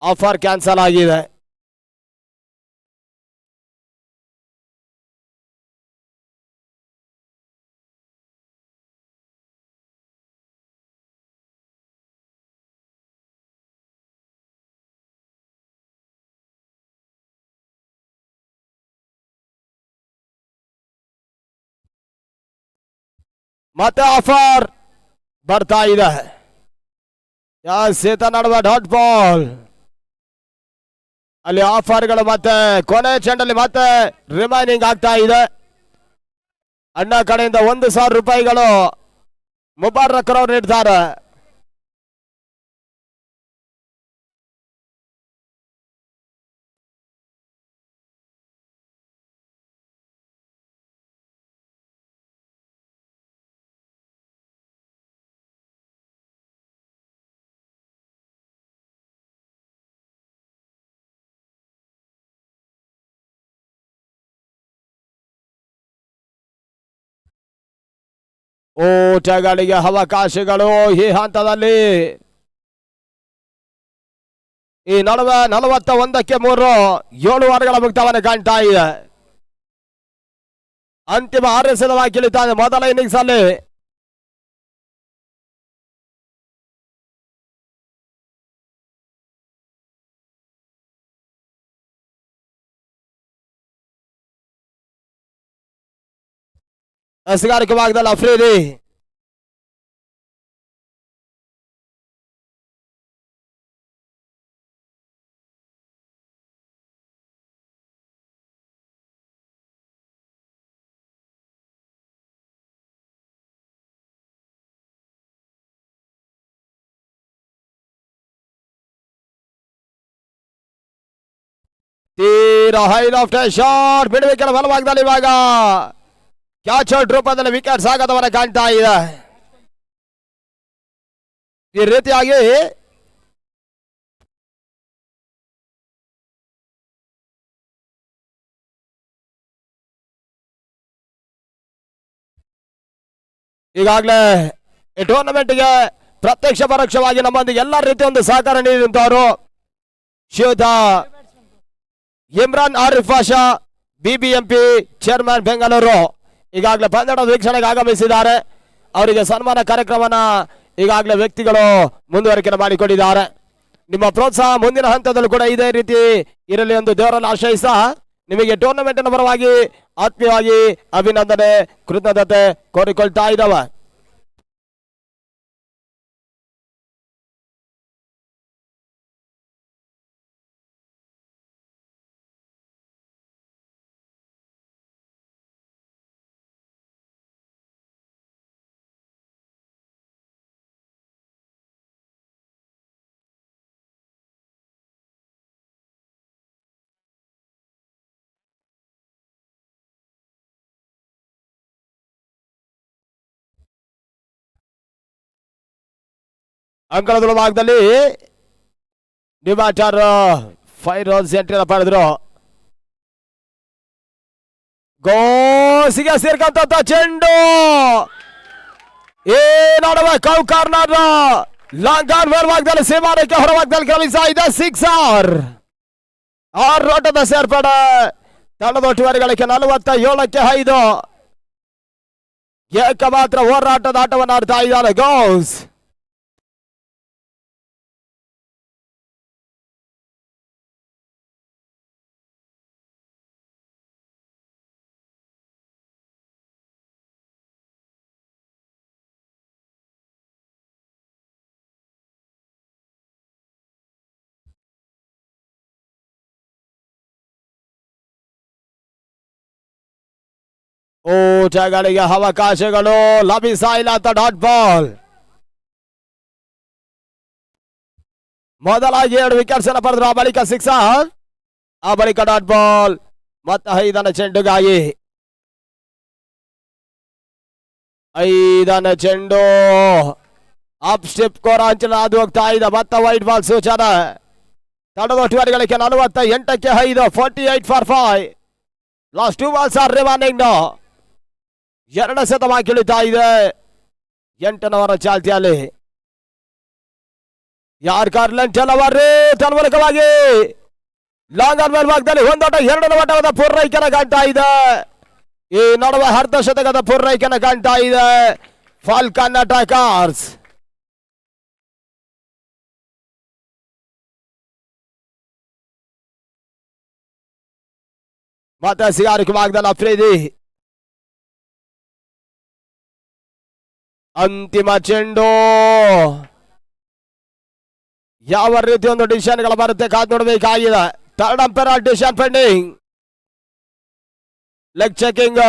ಆಫರ್ ಕ್ಯಾನ್ಸಲ್ ಆಗಿದೆ. ಮತ್ತೆ ಆಫರ್ ಬರ್ತಾ ಇದೆ. ಸೇತ ನಡುವ ಡಾಟ್ ಬಾಲ್. ಅಲ್ಲಿ ಆಫರ್ಗಳು ಮತ್ತೆ ಕೊನೆ ಚೆಂಡಲ್ಲಿ ಮತ್ತೆ ರಿಮೈನಿಂಗ್ ಆಗ್ತಾ ಇದೆ. ಅಣ್ಣ ಕಡೆಯಿಂದ 1,000 ರೂಪಾಯಿಗಳು ಮುಬಾರಕ್ ರವರು ನೀಡ್ತಾರೆ. ಓಟಗಳಿಗೆ ಅವಕಾಶಗಳು ಈ ಹಂತದಲ್ಲಿ. ಈ ನಡುವೆ 41ಕ್ಕೆ 3, 7 ವಾರಗಳ ಮುಕ್ತವನ್ನು ಕಾಣ್ತಾ ಇದೆ. ಅಂತಿಮ 6 ಎಸೆತವಾಗಿ ಇಳಿತಾ ಇದೆ ಮೊದಲ ಇನ್ನಿಂಗ್ಸ್ ಅಲ್ಲಿ. ಹಸಿಗಾರಿಕೆ ಭಾಗದಲ್ಲಿ ಅಫ್ರೀದಿ. ತೀರಾ ಹೈ ಲಾಫ್ಟ್ ಶಾಟ್ ಬಿಡಬೇಕಲ್ಲ ಬಲಭಾಗದಲ್ಲಿ. ಇವಾಗ ಕ್ಯಾಚ್ ಔಟ್ ರೂಪದಲ್ಲಿ ವಿಕೆಟ್ಸ್ ಆಗದವರ ಕಾಣ್ತಾ ಇದೆ. ಈ ರೀತಿಯಾಗಿ ಈಗಾಗಲೇ ಈ ಟೂರ್ನಮೆಂಟ್ಗೆ ಪ್ರತ್ಯಕ್ಷ ಪರೋಕ್ಷವಾಗಿ ನಮ್ಮೊಂದಿಗೆ ಎಲ್ಲ ರೀತಿಯ ಒಂದು ಸಹಕಾರ ನೀಡಿದಂತವರು ಶ್ರೀಯುತ ಇಮ್ರಾನ್ ಆರಿಫ್ ಪಾಷಾ, ಬಿಬಿಎಂಪಿ ಚೇರ್ಮನ್ ಬೆಂಗಳೂರು, ಈಗಾಗಲೇ ಪಂದ್ಯದ ವೀಕ್ಷಣೆಗೆ ಆಗಮಿಸಿದ್ದಾರೆ. ಅವರಿಗೆ ಸನ್ಮಾನ ಕಾರ್ಯಕ್ರಮನ ಈಗಾಗಲೇ ವ್ಯಕ್ತಿಗಳು ಮುಂದುವರಿಕೆ ಮಾಡಿಕೊಂಡಿದ್ದಾರೆ. ನಿಮ್ಮ ಪ್ರೋತ್ಸಾಹ ಮುಂದಿನ ಹಂತದಲ್ಲೂ ಕೂಡ ಇದೇ ರೀತಿ ಇರಲಿ ಎಂದು ದೇವರಲ್ಲಿ ಆಶ್ರಯಿಸ ನಿಮಗೆ ಟೂರ್ನಮೆಂಟ್ನ ಪರವಾಗಿ ಆತ್ಮೀಯವಾಗಿ ಅಭಿನಂದನೆ ಕೃತಜ್ಞತೆ ಕೋರಿಕೊಳ್ತಾ ಇದ್ದಾವೆ. ಅಂಕಣದ ಭಾಗದಲ್ಲಿ ಡಿಮಾಟರ್ ಫೈರೋಜ್ ಎಂಟ್ರಿನ ಪಡೆದ್ರು. ಗೋಸಿಗೆ ಸೇರ್ಕಂತ ಚೆಂಡು ಏನಾಡುವ ಕೌ ಕಾರ್ನರ್ ಲಾಂಗ್ ಆನ್ ಭಾಗದಲ್ಲಿ ಸೀಮಾನಕ್ಕೆ ಹೊರಭಾಗದಲ್ಲಿ ಕ್ರಮಿಸ್ತಾ ಇದೆ. 6 ಓಟದ ಸೇರ್ಪಡೆ ತಂಡದ ಒಟ್ಟುವರಿಗಳಿಗೆ 47-5 ಏಕಮಾತ್ರ ಹೋರಾಟದ ಆಟವನ್ನು ಆಡ್ತಾ ಇದ್ದಾರೆ ಗೌಸ್. ಓಟಗಳಿಗೆ ಅವಕಾಶಗಳು ಲಭಿಸ ಇಲ್ಲ ಅಂತ ಡಾಟ್ ಬಾಲ್. ಮೊದಲಾಗಿ 2 ವಿಕೆಟ್ಸ್ ಅನ್ನು ಪಡೆದ್ರು, ಆ ಬಳಿಕ 6, ಆ ಬಳಿಕ ಡಾಟ್ ಬಾಲ್ ಮತ್ತೆ 5ನೇ ಚೆಂಡುಗಾಗಿ 5ನೇ ಚೆಂಡು ಅಪ್ ಸ್ಟೆಪ್ ಕೋರ ಅಂಚಿನ ಅದು ಹೋಗ್ತಾ ಇದೆ. ಮತ್ತೆ ವೈಟ್ ಬಾಲ್ ಸೂಚನೆ. ತಂಡದ ಒಟ್ಟುವರಿಗಳಿಗೆ 48-5 48 for 5. Last 2 balls are remaining. 2 ಶತಮಾನ ಇಳಿತಾ ಇದೆ 8ನೇ ಚಾಲ್ತಿಯಲ್ಲಿ. ಯಾರ್ ಕಾರ್ಲೆಂಟ್ ಕೆಲವರು ತನ್ಮೂಲಕವಾಗಿ ಲಾಂಗ್ ಆನ್ ಭಾಗದಲ್ಲಿ ಒಂದೋಟ 2ನೇ ಓಟದ ಪೂರ್ವೈಕ್ಯನ ಕಾಣ್ತಾ ಇದೆ. ಈ ನಡುವೆ ಅರ್ಧ ಶತಕದ ಪೂರ್ವೈಕ್ಯನ ಕಾಣ್ತಾ ಇದೆ ಫಾಲ್ಕನ್ ಅಟ್ಯಾಕರ್ಸ್. ಮತ್ತೆ ಸಿಗಾರಿಕೆ ಭಾಗದಲ್ಲಿ ಅಫ್ರೀದಿ. ಅಂತಿಮ ಚೆಂಡು ಯಾವ ರೀತಿ ಒಂದು ಡಿಸಿಷನ್ಗಳು ಬರುತ್ತೆ ಕಾದು ನೋಡಬೇಕಾಗಿದೆ. Third umpire decision pending. Leg checking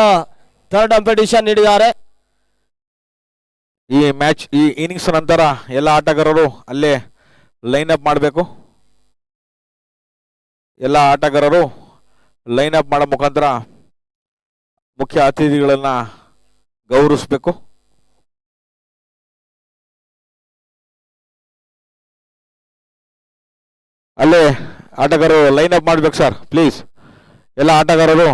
third umpire decision ನೀಡಿದ್ದಾರೆ. ಈ ಮ್ಯಾಚ್ ಈ ಇನ್ನಿಂಗ್ಸ್ ನಂತರ ಎಲ್ಲ ಆಟಗಾರರು ಅಲ್ಲೇ ಲೈನ್ ಅಪ್ ಮಾಡಬೇಕು. ಎಲ್ಲ ಆಟಗಾರರು ಲೈನ್ ಅಪ್ ಮಾಡೋ ಮುಖಾಂತರ ಮುಖ್ಯ ಅತಿಥಿಗಳನ್ನ ಗೌರವಿಸಬೇಕು. ಅಲ್ಲೇ ಆಟಗಾರರು ಲೈನ್ ಅಪ್ ಮಾಡ್ಬೇಕು ಸರ್ ಪ್ಲೀಸ್. ಎಲ್ಲ ಆಟಗಾರರು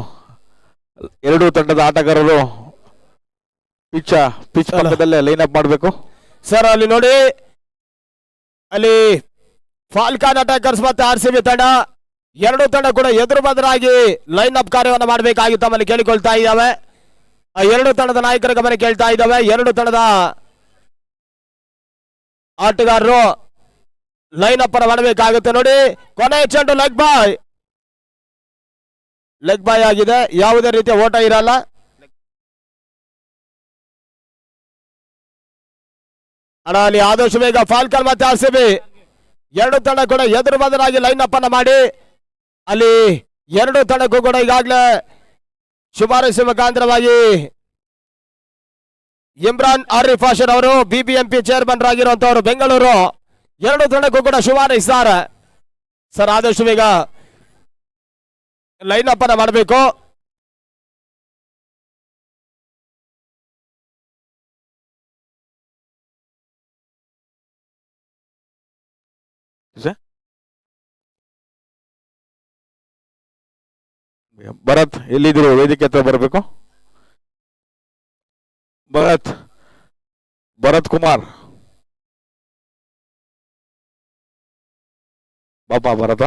2 ತಂಡದ ಆಟಗಾರರು ಪಿಚ್ ಪಕ್ಕದಲ್ಲೇ ಲೈನ್ ಅಪ್ ಮಾಡಬೇಕು ಸರ್. ಅಲ್ಲಿ ನೋಡಿ, ಅಲ್ಲಿ ಫಾಲ್ಕನ್ ಅಟ್ಯಾಕರ್ಸ್ ಮತ್ತೆ RCB ತಂಡ 2 ತಂಡ ಕೂಡ ಎದುರು ಬದರಾಗಿ ಲೈನ್ ಅಪ್ ಕಾರ್ಯವನ್ನು ಮಾಡಬೇಕಾಗಿತ್ತು ತಮ್ಮಲ್ಲಿ ಕೇಳಿಕೊಳ್ತಾ ಇದ್ದಾವೆ. 2 ತಂಡದ ನಾಯಕರ ಗಮನ ಕೇಳ್ತಾ ಇದ್ದಾವೆ. 2 ತಂಡದ ಆಟಗಾರರು ಲೈನ್ ಅಪ್ ಮಾಡಬೇಕಾಗುತ್ತೆ. ನೋಡಿ, ಕೊನೆ ಚೆಂಡು ಲೆಗ್ ಬಾಯ್ ಆಗಿದೆ. ಯಾವುದೇ ರೀತಿಯ ಓಟ ಇರಲ್ಲ. ಅಲ್ಲಿ ಆದರ್ಶ ಬೇಗ ಫಾಲ್ಕನ್ ಮತ್ತೆ RCB 2 ತಂಡ ಕೂಡ ಎದುರು ಬದಲಾಗಿ ಲೈನ್ ಅಪ್ ಅನ್ನ ಮಾಡಿ ಅಲ್ಲಿ 2 ತಂಡಕ್ಕೂ ಕೂಡ ಈಗಾಗಲೇ ಶುಭಾರೈಸುವ ಮುಖಾಂತರವಾಗಿ ಇಮ್ರಾನ್ ಆರಿಫ್ ಪಾಷಾ ಅವರು ಬಿಬಿಎಂಪಿ ಚೇರ್ಮನ್ ಆಗಿರುವಂತವರು ಬೆಂಗಳೂರು 2 ತಂಡಕ್ಕೂ ಕೂಡ ಶುಭಾರೈಸಿದ್ದಾರೆ. ಸರ್ ಆದಷ್ಟು ಬೇಗ ಲೈನ್ ಅಪ್ ಅನ್ನ ಮಾಡಬೇಕು. ಭರತ್ ಎಲ್ಲಿದ್ರು ವೇದಿಕೆ ಹತ್ರ ಬರಬೇಕು. ಭರತ್ ಭರತ್ ಕುಮಾರ್ ಬಾಪ ಭರತ.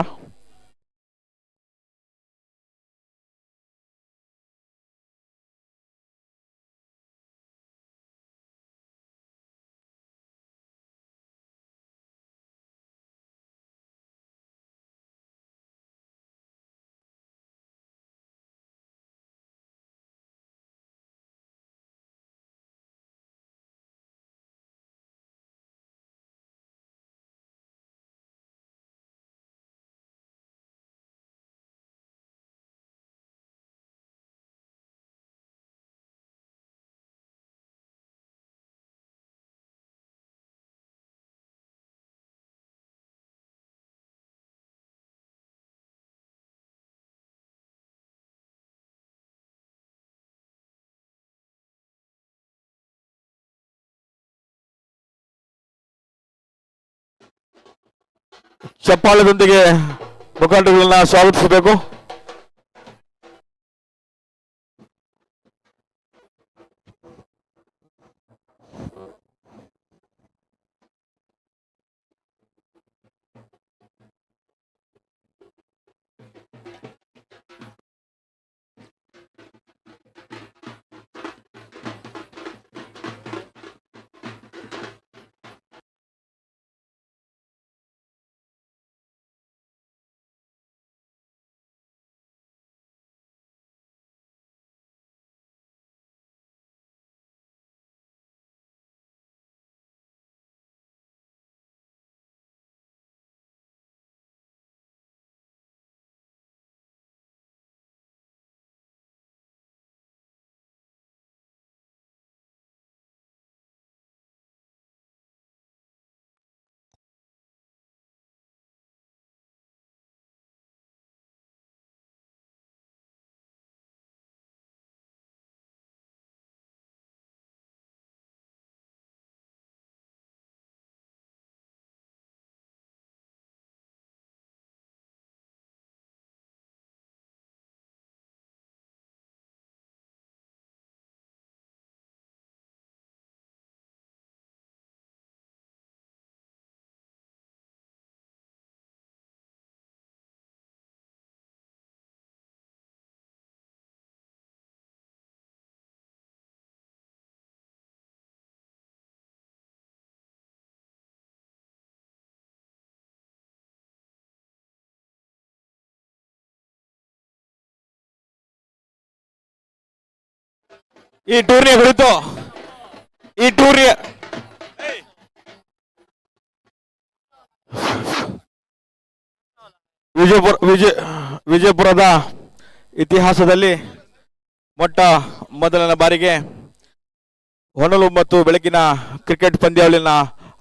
ಚಪ್ಪಾಳದೊಂದಿಗೆ ಮುಖಂಡಗಳನ್ನ ಸ್ವಾಗತಿಸಬೇಕು. ಈ ಟೂರ್ನಿಯ ಕುರಿತು ವಿಜಯಪುರದ ಇತಿಹಾಸದಲ್ಲಿ ಮೊಟ್ಟ ಮೊದಲನೇ ಬಾರಿಗೆ ಹೊನಲು ಮತ್ತು ಬೆಳಕಿನ ಕ್ರಿಕೆಟ್ ಪಂದ್ಯಾವಳಿಯನ್ನು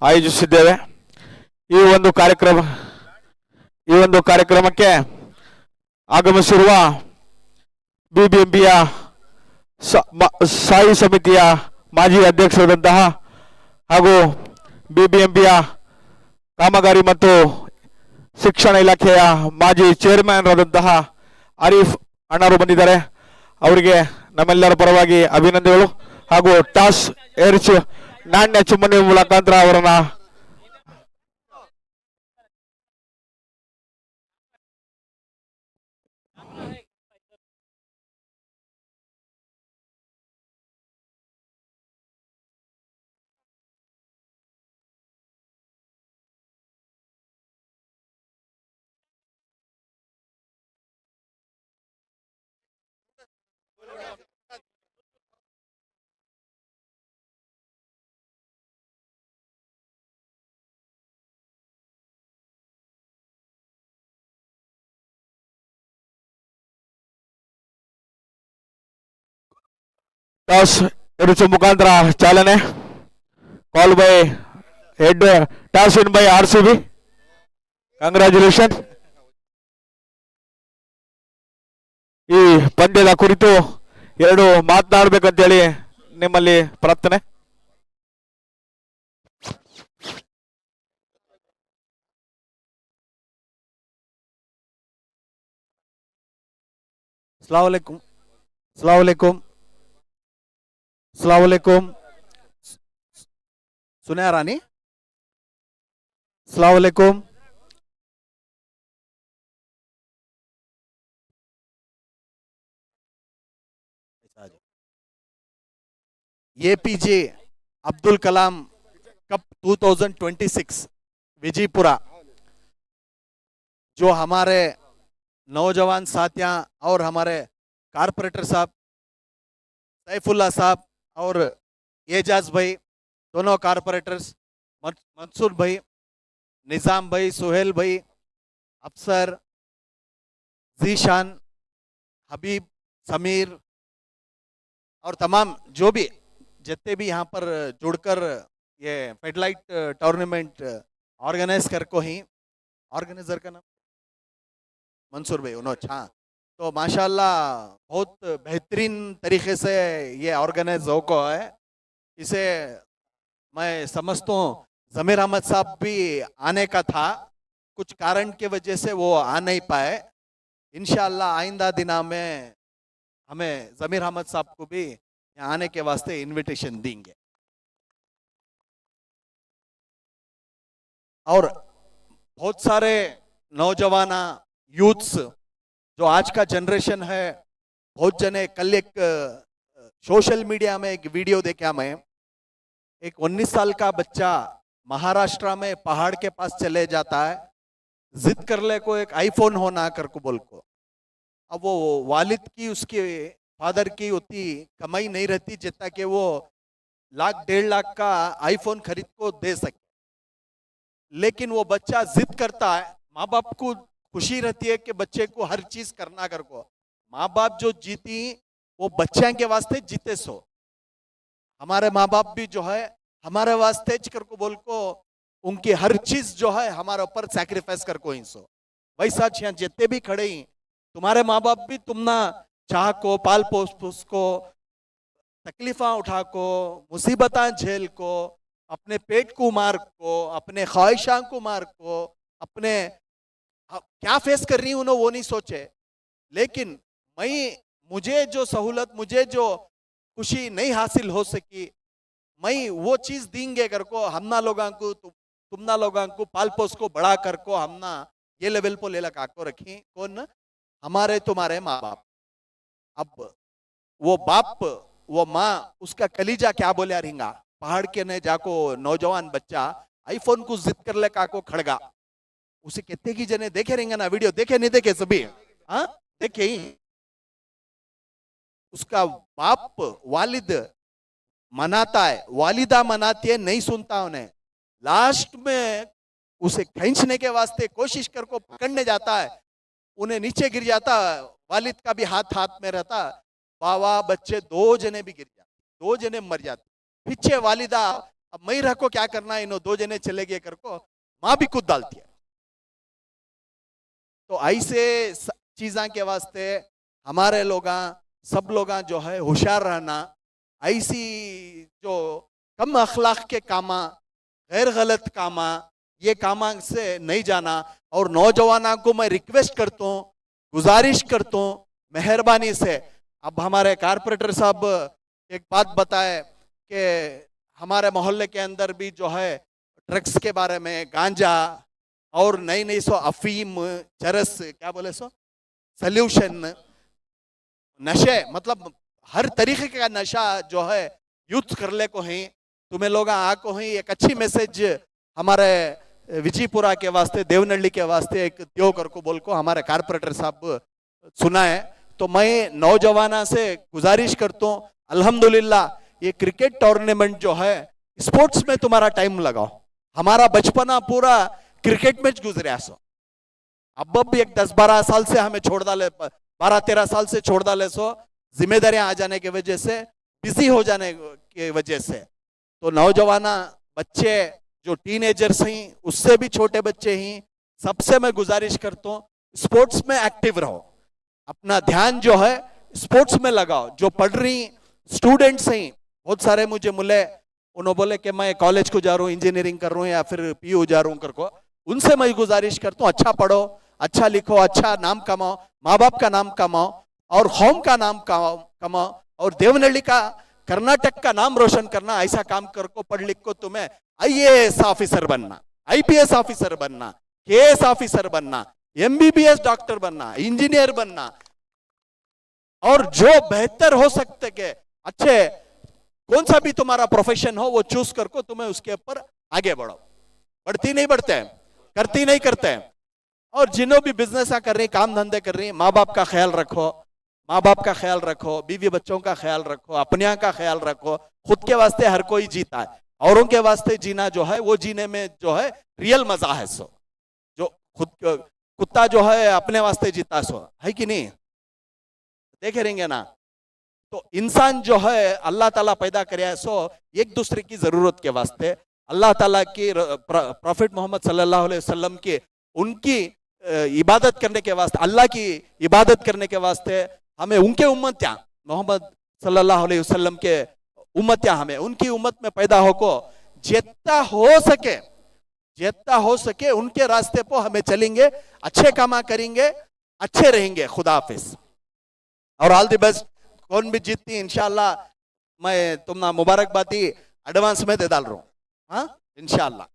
ಆಯೋಜಿಸಿದ್ದೇವೆ. ಈ ಒಂದು ಕಾರ್ಯಕ್ರಮಕ್ಕೆ ಆಗಮಿಸಿರುವ ಬಿಬಿಎಂಪಿಯ ಸ್ಥಾಯಿ ಸಮಿತಿಯ ಮಾಜಿ ಅಧ್ಯಕ್ಷರಾದಂತಹ ಹಾಗೂ ಬಿಬಿಎಂಪಿಯ ಕಾಮಗಾರಿ ಮತ್ತು ಶಿಕ್ಷಣ ಇಲಾಖೆಯ ಮಾಜಿ ಚೇರ್ಮನ್ ಆದಂತಹ ಆರೀಫ್ ಅಣ್ಣರು ಬಂದಿದ್ದಾರೆ. ಅವರಿಗೆ ನಮ್ಮೆಲ್ಲರ ಪರವಾಗಿ ಅಭಿನಂದನೆಗಳು ಹಾಗೂ ಟಾಸ್ ಏರ್ಚ್ ನಾಣ್ಯ ಚುಮ್ಮನೆ ಮುಖಾಂತರ ಅವರನ್ನ ಟಾಸ್ ಏರ್ಚ್ ಮುಖಾಂತರ ಚಾಲನೆ. Call by head toss win by RCB. Congratulation. ಈ ಪಂದ್ಯದ ಕುರಿತು ಎರಡು ಮಾತನಾಡಬೇಕಂತೇಳಿ ನಿಮ್ಮಲ್ಲಿ ಪ್ರಾರ್ಥನೆ. अस्सलाम वालेकुम, अस्सलाम वालेकुम, अस्सलाम वालेकुम, सुना रानी? अस्सलाम वालेकुम। एपीजे अब्दुल कलाम कप 2026 विजयपुरा, जो हमारे नौजवान साथियां और हमारे कारपोरेटर साहब सैफुल्ला साहब और एजाज भाई, दोनों कारपोरेटर्स, मंसूर भाई, निजाम भाई, सुहेल भाई, अफसर, जीशान, हबीब, समीर और तमाम जो भी जितने भी यहाँ पर जुड़कर ये फेडलाइट टूर्नामेंट ऑर्गेनाइज कर को ही, ऑर्गेनाइजर का नाम मंसूर भाई उन्होंने, हाँ, तो माशाल्लाह बहुत बेहतरीन तरीके से ये ऑर्गेनाइज हो को है। इसे मैं समझता हूँ जमीर अहमद साहब भी आने का था, कुछ कारण के वजह से वो आ नहीं पाए। इंशाल्लाह आइंदा दिना में हमें जमीर अहमद साहब को भी यहाँ आने के वास्ते इनविटेशन देंगे। और बहुत सारे नौजवान यूथ्स जो आज का जनरेशन है, बहुत जने, कल एक सोशल मीडिया में एक वीडियो देखा मैं, एक 19 साल का बच्चा महाराष्ट्र में पहाड़ के पास चले जाता है, जिद कर ले को एक आईफोन होना कर को बोल को। अब वो वालिद की, उसके फादर की उतनी कमाई नहीं रहती जितना कि वो 1,00,000-1,50,000 का आईफोन खरीद को दे सके, लेकिन वो बच्चा जिद करता है। माँ बाप को खुशी रहती है कि बच्चे को हर चीज करना कर को, माँ बाप जो जीती वो बच्चे के वास्ते जीते सो, हमारे माँ बाप भी जो है हमारे वास्ते कर को बोल को उनकी हर चीज जो है हमारे ऊपर सैक्रिफाइस कर को ही सो। वैसा यहाँ जितने भी खड़े ही तुम्हारे माँ बाप भी तुम ना चाह को, पाल पोस को, तकलीफा उठा को, मुसीबता झेल को, अपने पेट को मार को, अपने ख्वाहिशा को मार को, अपने क्या फेस कर रही हूं वो नहीं सोचे। लेकिन मुझे जो सहूलत, मुझे जो खुशी नहीं हासिल हो सकी, मैं वो चीज देंगे कर को हमना लोगों को, तुमना लोगों को पाल पोस को बड़ा कर को हमना ये लेवल पर ले लगा को रखी। कौन? हमारे तुम्हारे माँ बाप। अब वो बाप, वो माँ, उसका कलीजा क्या बोले रहेगा, पहाड़ के ने जाको नौजवान बच्चा आईफोन को जिद कर ले काको खड़गा, उसे कितने की जने देखे रहेंगे ना वीडियो, देखे नहीं देखे सभी? हाँ देखे ही। उसका बाप वालिद मनाता है, वालिदा मनाती है, नहीं सुनता उन्हें, लास्ट में उसे खींचने के वास्ते कोशिश कर को पकड़ने जाता है, उन्हें नीचे गिर जाता, वालिद का भी हाथ हाथ में रहता, बाबा बच्चे 2 जने भी गिर जाते, 2 जने मर जाते, पीछे वालिदा अब मैं रह को क्या करना, इन्हों 2 जने चले गए कर को माँ भी कूद डालती है। तो ऐसे चीजा के वास्ते हमारे लोग, सब लोग जो है होशियार रहना, ऐसी जो कम अखलाक के कामा, गैर गलत कामा, ये कामा से नहीं जाना। और नौजवानों को मैं रिक्वेस्ट करता हूँ, गुजारिश करता हूँ मेहरबानी से, अब हमारे कारपोरेटर साहब एक बात बताए कि हमारे मोहल्ले के अंदर भी जो है ड्रग्स के बारे में, गांजा और नई नई सो अफीम, चरस, क्या बोले सो सल्यूशन, नशे, मतलब हर तरीके का नशा जो है यूथ कर ले को ही, तुम्हें लोग आको ही एक अच्छी मैसेज हमारे विजयपुरा के वास्ते, देवनहल्ली के वास्ते एक त्यो कर को बोल को हमारे कारपोरेटर साहब सुना है। तो मैं नौजवाना से गुजारिश करता हूँ, अल्हम्दुलिल्लाह ये क्रिकेट टूर्नामेंट जो है, स्पोर्ट्स में तुम्हारा टाइम लगाओ। हमारा बचपना पूरा क्रिकेट में गुजरा सो, अब भी एक 10-12 साल से हमें छोड़ डाले, 12-13 साल से छोड़ डाले सो, जिम्मेदारियां आ जाने की वजह से, बिजी हो जाने की वजह से। तो नौजवाना बच्चे जो टीनेजर्स हैं, उससे भी छोटे बच्चे हैं, सबसे मैं गुजारिश करता हूँ स्पोर्ट्स में एक्टिव रहो, अपना ध्यान जो है स्पोर्ट्स में लगाओ। जो पढ़ रही स्टूडेंट्स हैं, बहुत सारे मुझे मिले, उन्होंने बोले कि मैं कॉलेज को जा रहा हूँ, इंजीनियरिंग कर रहा हूँ या फिर पीयू जा रहा हूँ करको, उनसे मैं गुजारिश करता हूँ अच्छा पढ़ो, अच्छा लिखो, अच्छा नाम कमाओ, माँ बाप का नाम कमाओ और होम का नाम कमाओ और देवनहल्ली का, कर्नाटक का नाम रोशन करना, ऐसा काम कर को पढ़ लिख को तुम्हें आईएएस ऑफिसर बनना, आईपीएस ऑफिसर बनना, केएस ऑफिसर बनना, एमबीबीएस डॉक्टर बनना, इंजीनियर बनना, और जो बेहतर हो सकते के अच्छे कौन सा भी तुम्हारा प्रोफेशन हो वो चूज करको तुम्हें उसके ऊपर आगे बढ़ो। बढ़ती नहीं बढ़ते हैं, करती नहीं करते हैं। और जिन्हों भी बिजनेस कर रही, काम धंधे कर रही, माँ बाप का ख्याल रखो, माँ बाप का ख्याल रखो, बीवी बच्चों का ख्याल रखो, अपने का ख्याल रखो। खुद के वास्ते हर कोई जीता है, औरों के वास्ते जीना जो है वो जीने में जो है रियल मजा है। सो जो खुद कुत्ता जो है अपने वास्ते जीता सो है कि नहीं, देखे रहेंगे ना। तो इंसान जो है अल्लाह ताला पैदा करे है सो एक दूसरे की जरूरत के वास्ते, अल्लाह ताला की प्रॉफिट मोहम्मद सल्लल्लाहु अलैहि वसल्लम की उनकी इबादत करने के वास्ते, अल्लाह की इबादत करने के वास्ते हमें उनके उम्मतियां मोहम्मद सल्लल्लाहु अलैहि वसल्लम के उम्मतियां हमें उनकी उम्मत में पैदा होको जितना हो सके उनके रास्ते पर हमें चलेंगे, अच्छे कामा करेंगे, अच्छे रहेंगे। खुदा हाफिज और ऑल द बेस्ट। कौन भी जीतती इंशाल्लाह मैं तुमना मुबारकबादी एडवांस में दे डाल रहा हूं, हाँ इंशाल्लाह।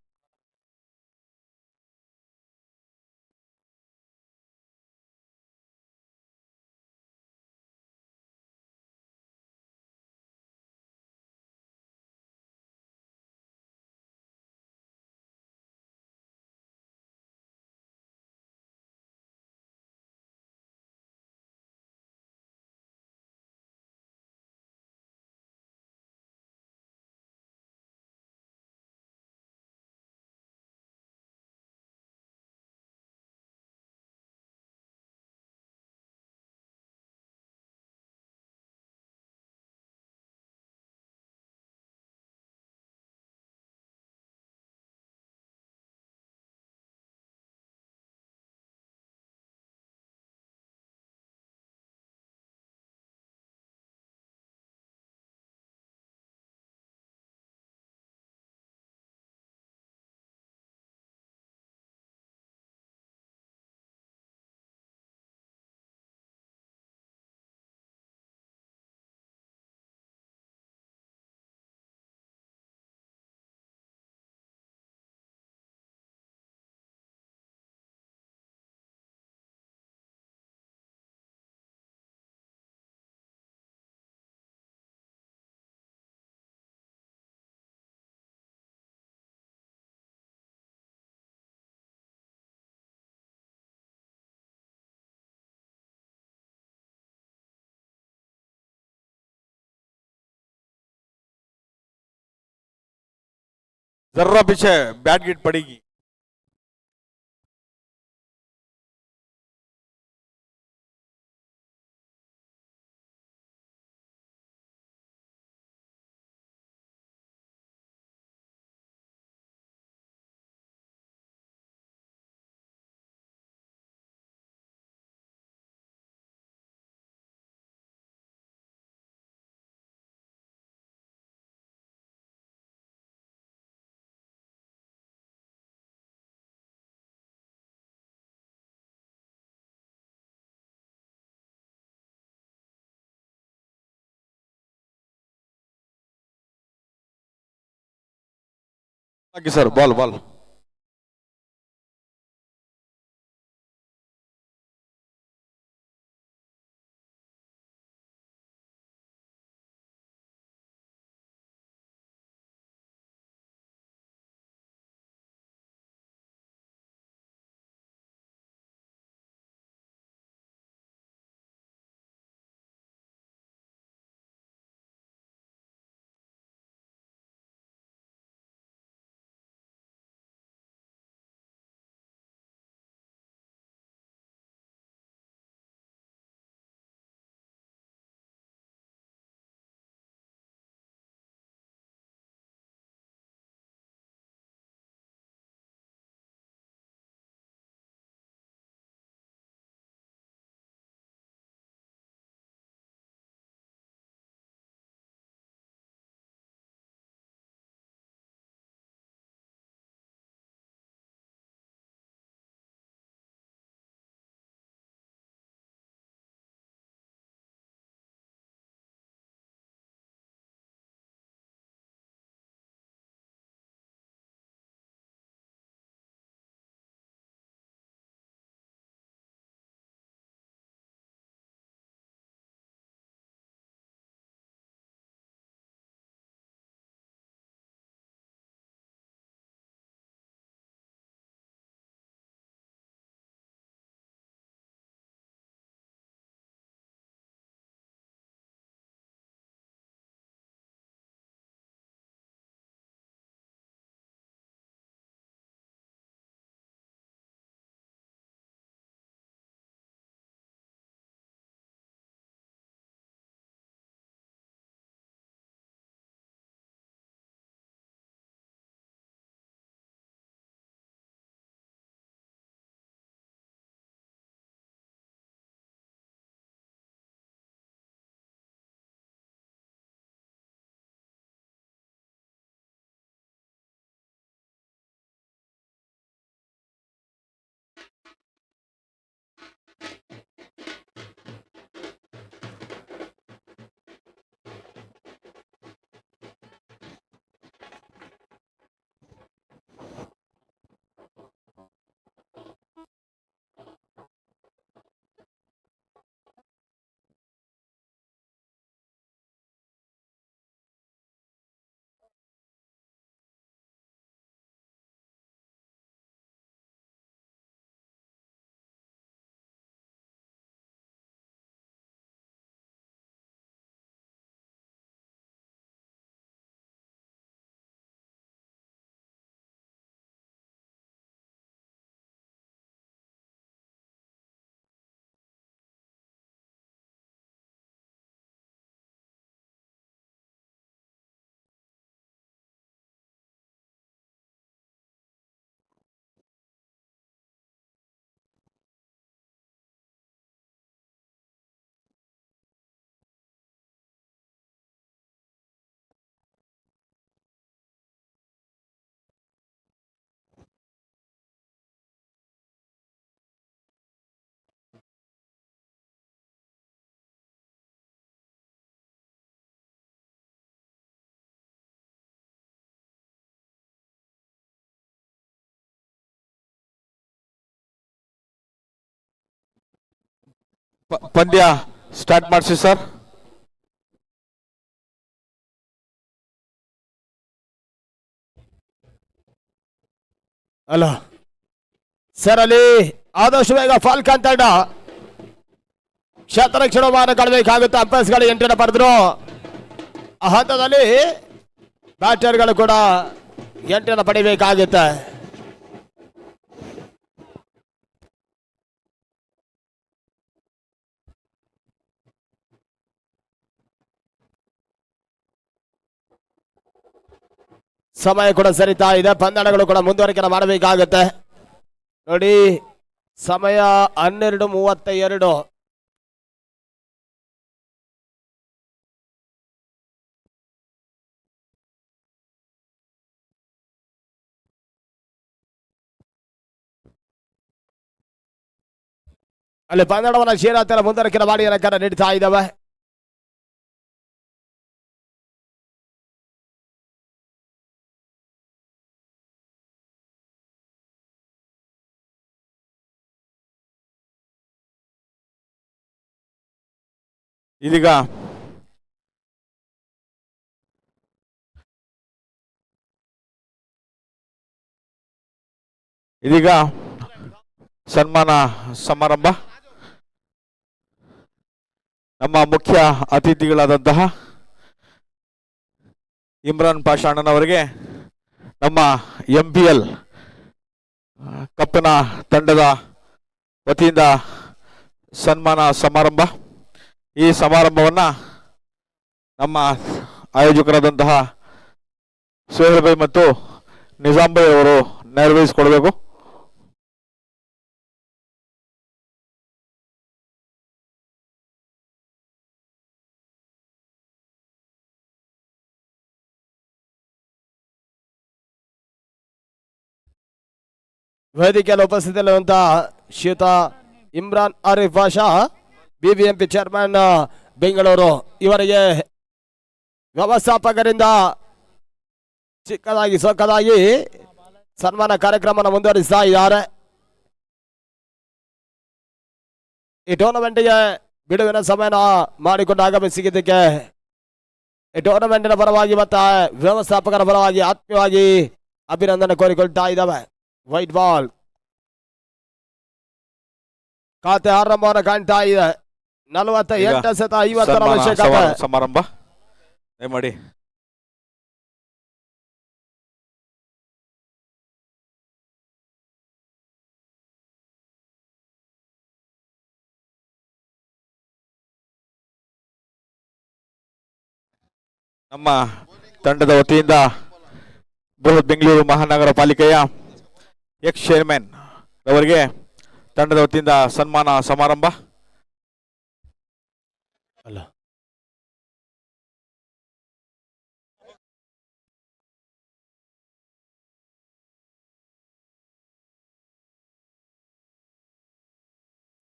जर्रा पीछे बैट गिट पड़ेगी। सर बॉल बॉल ಪಂದ್ಯ ಸ್ಟಾರ್ಟ್ ಮಾಡಿಸಿ ಸರ್. ಅಲ್ಲ ಸರ್, ಅಲ್ಲಿ ಆದಷ್ಟು ಬೇಗ ಫಾಲ್ಕನ್ ತಂಡ ಶತರಕ್ಷಣವನ್ನು ಕಳಬೇಕಾಗುತ್ತೆ. ಅಂಪೈರ್ಸ್ಗಳು ಎಂಟನ್ನು ಪಡೆದ್ರು. ಆ ಹಂತದಲ್ಲಿ ಬ್ಯಾಟರ್ಗಳು ಕೂಡ ಎಂಟನ್ನು ಪಡಿಬೇಕಾಗುತ್ತೆ. ಸಮಯ ಕೂಡ ಸರಿತಾ ಇದೆ. ಪಂದ್ಯಗಳು ಕೂಡ ಮುಂದುವರಿಕೆ ಮಾಡಬೇಕಾಗುತ್ತೆ. ನೋಡಿ, ಸಮಯ 12:32. ಅಲ್ಲಿ ಪಂದ್ಯವನ್ನು ಕ್ಷೀರಾತರ ಮುಂದುವರಿಕೆ ಮಾಡಿ ನೀಡ್ತಾ ಇದ್ದಾವೆ. ಇದೀಗ ಸನ್ಮಾನ ಸಮಾರಂಭ. ನಮ್ಮ ಮುಖ್ಯ ಅತಿಥಿಗಳಾದಂತಹ ಇಮ್ರಾನ್ ಪಾಷಾ ಅಣ್ಣನವರಿಗೆ ನಮ್ಮ MPL ಕಪ್ಪಿನ ತಂಡದ ವತಿಯಿಂದ ಸನ್ಮಾನ ಸಮಾರಂಭ. ಈ ಸಮಾರಂಭವನ್ನ ನಮ್ಮ ಆಯೋಜಕರಾದಂತಹ ಸೋಹೇಲ್ ಭಾಯ್ ಮತ್ತು ನಿಜಾಮ್ ಭಾಯ್ ಅವರು ನೆರವೇರಿಸಿಕೊಡ್ಬೇಕು. ವೇದಿಕೆಯಲ್ಲಿ ಉಪಸ್ಥಿತಿಯಲ್ಲಿರುವಂತಹ ಶ್ರೀಯುತ ಇಮ್ರಾನ್ ಆರಿಫ್ ಪಾಷಾ, BBMP ಚೇರ್ಮನ್ ಬೆಂಗಳೂರು, ಇವರಿಗೆ ವ್ಯವಸ್ಥಾಪಕರಿಂದ ಚಿಕ್ಕದಾಗಿ ಸೊಕ್ಕದಾಗಿ ಸನ್ಮಾನ ಕಾರ್ಯಕ್ರಮವನ್ನು ಮುಂದುವರಿಸ್ತಾ ಇದ್ದಾರೆ. ಈ ಟೂರ್ನಮೆಂಟ್ಗೆ ಬಿಡುವಿನ ಸಮಯನ ಮಾಡಿಕೊಂಡು ಆಗಮಿಸಿದ್ದಕ್ಕೆ ಈ ಟೂರ್ನಮೆಂಟಿನ ಪರವಾಗಿ ಮತ್ತು ವ್ಯವಸ್ಥಾಪಕರ ಪರವಾಗಿ ಆತ್ಮೀಯವಾಗಿ ಅಭಿನಂದನೆ ಕೋರಿಕೊಳ್ತಾ ಇದ್ದಾವೆ. ವೈಟ್ ಬಾಲ್ ಖಾತೆ ಆರಂಭವನ್ನು ಕಾಣ್ತಾ ಇದೆ. 48-50 ಅವಶ್ಯಕತೆ. ಸಮಾರಂಭ ಮಾಡಿ. ನಮ್ಮ ತಂಡದ ವತಿಯಿಂದ ಬೃಹತ್ ಬೆಂಗಳೂರು ಮಹಾನಗರ ಪಾಲಿಕೆಯ ಎಕ್ಸ್ ಚೇರ್ಮನ್ ಅವರಿಗೆ ತಂಡದ ವತಿಯಿಂದ ಸನ್ಮಾನ ಸಮಾರಂಭ. ಅಲ್ಲ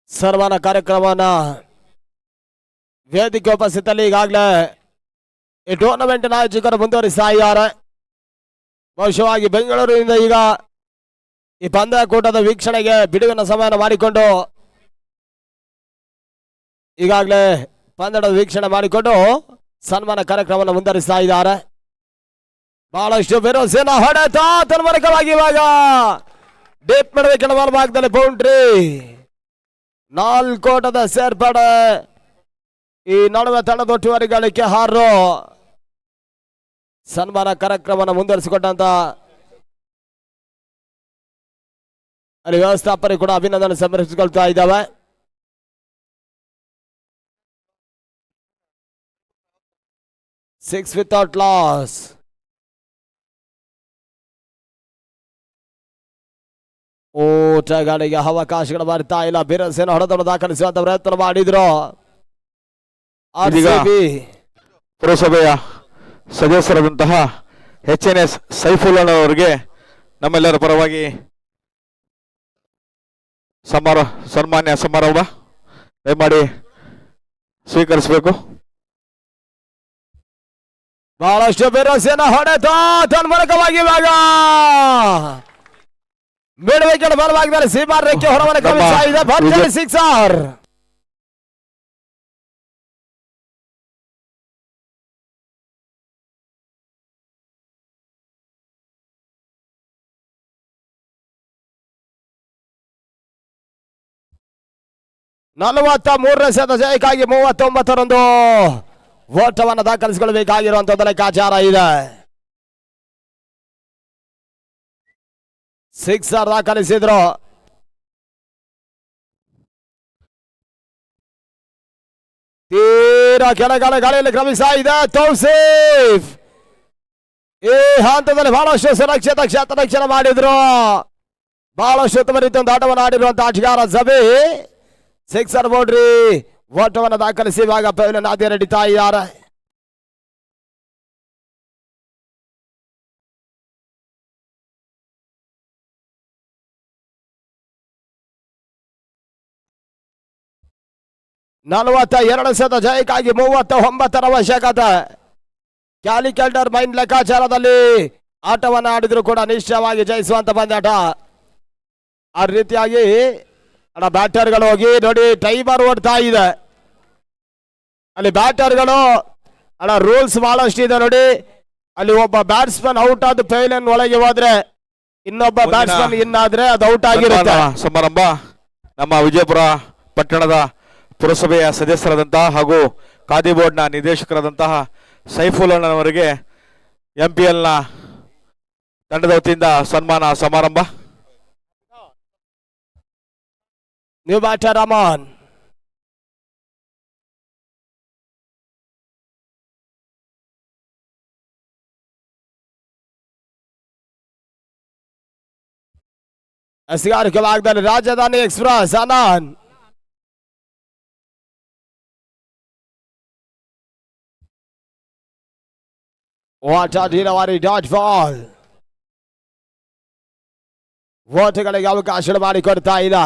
ಸನ್ಮಾನ ಕಾರ್ಯಕ್ರಮನ ವೇದಿಕೆ ಉಪಸ್ಥಿತಿಯಲ್ಲಿ ಈಗಾಗಲೇ ಈ ಟೂರ್ನಮೆಂಟ್ನ ಆಯೋಜಕರು ಮುಂದುವರಿಸ್ತಾ ಇದ್ದಾರೆ. ಬಹುಶಃವಾಗಿ ಬೆಂಗಳೂರಿನಿಂದ ಈಗ ಈ ಪಂದ್ಯಕೂಟದ ವೀಕ್ಷಣೆಗೆ ಬಿಡುವಿನ ಸಮಯನ ಮಾಡಿಕೊಂಡು ಈಗಾಗಲೇ ಪಂದ್ಯದ ವೀಕ್ಷಣೆ ಮಾಡಿಕೊಂಡು ಸನ್ಮಾನ ಕಾರ್ಯಕ್ರಮವನ್ನು ಮುಂದುವರಿಸ್ತಾ ಇದ್ದಾರೆ. ಬಹಳಷ್ಟು ಭರವಸೆನ ಹೊಡೆತ ತನ್ಮೂಲಕವಾಗಿ ಇವಾಗ ಡೀಪ್ ನಡುವೆ ಕೆಳಬಾಲ ಭಾಗದಲ್ಲಿ ಬೌಂಡ್ರಿ. 4 ಓಟದ ಸೇರ್ಪಡೆ. ಈ ನಡುವೆ ತಂಡದ ಒಟ್ಟುವರಿಗಳಿಗೆ 6. ಸನ್ಮಾನ ಕಾರ್ಯಕ್ರಮವನ್ನು ಮುಂದುವರಿಸಿಕೊಂಡಂತ ಅಲ್ಲಿ ವ್ಯವಸ್ಥಾಪನೆ ಕೂಡ ಅಭಿನಂದನೆ ಸಮರ್ಪಿಸಿಕೊಳ್ತಾ ಇದ್ದಾವೆ. Six without loss. ಓಟಗಾಡಿಗೆ ಅವಕಾಶಗಳು ಬರ್ತಾ ಇಲ್ಲ. ಬಿರಸೇನ ಹೊಡೆತವನ್ನು ದಾಖಲಿಸುವಂತ ಪ್ರಯತ್ನ ಮಾಡಿದ್ರು. ಪುರಸಭೆಯ ಸದಸ್ಯರಾದಂತಹ HNS ಸೈಫುಲ್ಲಾ ಅವರಿಗೆ ನಮ್ಮೆಲ್ಲರ ಪರವಾಗಿ ಸನ್ಮಾನ್ಯ ಸಮಾರಂಭ ದಯಮಾಡಿ ಸ್ವೀಕರಿಸಬೇಕು. ಬಹಳಷ್ಟು ಭರವಸೆನ ಹೊಡೆತ ತನ್ಮೂಲಕವಾಗಿ ಇವಾಗ ಬಿಡುವಿಕೆ ಬಲವಾಗಿದ್ದಾರೆ. ಸೀಮಾರ್ ರೇಖೆ ಹೊರವನ್ನ ಕ್ರಮಿಸ್ತಾ ಇದೆ. ಭರ್ಜರಿ 6. 43ನೇ ಸೆತ ಜಯಕ್ಕಾಗಿ 39ರಂದು ಓಟವನ್ನು ದಾಖಲಿಸಿಕೊಳ್ಳಬೇಕಾಗಿರುವಂತಹ ಲೆಕ್ಕಾಚಾರ ಇದೆ. ಸಿಕ್ಸರ್ ದಾಖಲಿಸಿದ್ರು. ತೀರಾ ಕೆಳಗಡೆ ಗಾಳಿಯಲ್ಲಿ ಕ್ರಮಿಸ್ತಾ ಇದೆ ತೌಸೀಫ್. ಈ ಹಂತದಲ್ಲಿ ಬಹಳಷ್ಟು ಸುರಕ್ಷಿತ ಕ್ಷೇತ್ರ ಮಾಡಿದ್ರು. ಬಹಳಷ್ಟು ಉತ್ತಮ ರೀತಿಯ ಒಂದು ಆಟವನ್ನು ಆಡಿರುವಂತಹ ಆಟಗಾರ ಜಬಿ ಸಿಕ್ಸರ್ ಬೌಂಡ್ರಿ ಓಟವನ್ನು ದಾಖಲಿಸಿ ಇವಾಗ ಪೆವಿಲಿಯನ್ ಆದಿ ನಡೀತಾ ಇದ್ದಾರೆ. ಎರಡು ಸತ ಜಯಕ್ಕಾಗಿ 39ರ ಅವಶ್ಯಕತೆ. ಕ್ಯಾಲಿಕ್ಯಾಲ್ಡರ್ ಮೈಂಡ್ ಲೆಕ್ಕಾಚಾರದಲ್ಲಿ ಆಟವನ್ನು ಆಡಿದ್ರು ಕೂಡ ನಿಶ್ಚಯವಾಗಿ ಜಯಿಸುವಂತ ಪಂದ್ಯಾಟ. ಆ ರೀತಿಯಾಗಿ ಬ್ಯಾಟರ್ಗಳು ಹೋಗಿ ನೋಡಿ ಟೈಮರ್ ಓಡ್ತಾ ಇದೆ. ಅಲ್ಲಿ ಬ್ಯಾಟರ್ಗಳು ರೂಲ್ಸ್ ಬಹಳಷ್ಟು ಇದೆ ನೋಡಿ. ಅಲ್ಲಿ ಒಬ್ಬ ಬ್ಯಾಟ್ಸ್ಮನ್ ಔಟ್ ಆದ ಪೆವಿಲಿಯನ್ ಒಳಗೆ ಹೋದ್ರೆ ಇನ್ನೊಬ್ಬ ಬ್ಯಾಟ್ಸ್ಮನ್ ಇನ್ ಆದ್ರೆ ಅದು ಔಟ್ ಆಗಿರುತ್ತೆ. ಸಮಾರಂಭ ನಮ್ಮ ವಿಜಯಪುರ ಪಟ್ಟಣದ ಪುರಸಭೆಯ ಸದಸ್ಯರಾದಂತಹ ಹಾಗೂ ಖಾದಿ ಬೋರ್ಡ್ನ ನಿರ್ದೇಶಕರಾದಂತಹ ಸೈಫುಲ್ಲಣ್ಣನವರಿಗೆ MPLನ ತಂಡದ ವತಿಯಿಂದ ಸನ್ಮಾನ ಸಮಾರಂಭ. New batter Aman. ಎಸ್ಗಾರಿಕೆ ಭಾಗದಲ್ಲಿ ರಾಜಧಾನಿ ಎಕ್ಸ್ಪ್ರೆಸ್ ಅನಾನ್. ಢೀಲವಾರಿ ಡಾಟ್ ಬಾಲ್. ಓಟಗಳಿಗೆ ಅವಕಾಶ ಮಾಡಿಕೊಡ್ತಾ ಇಲ್ಲ.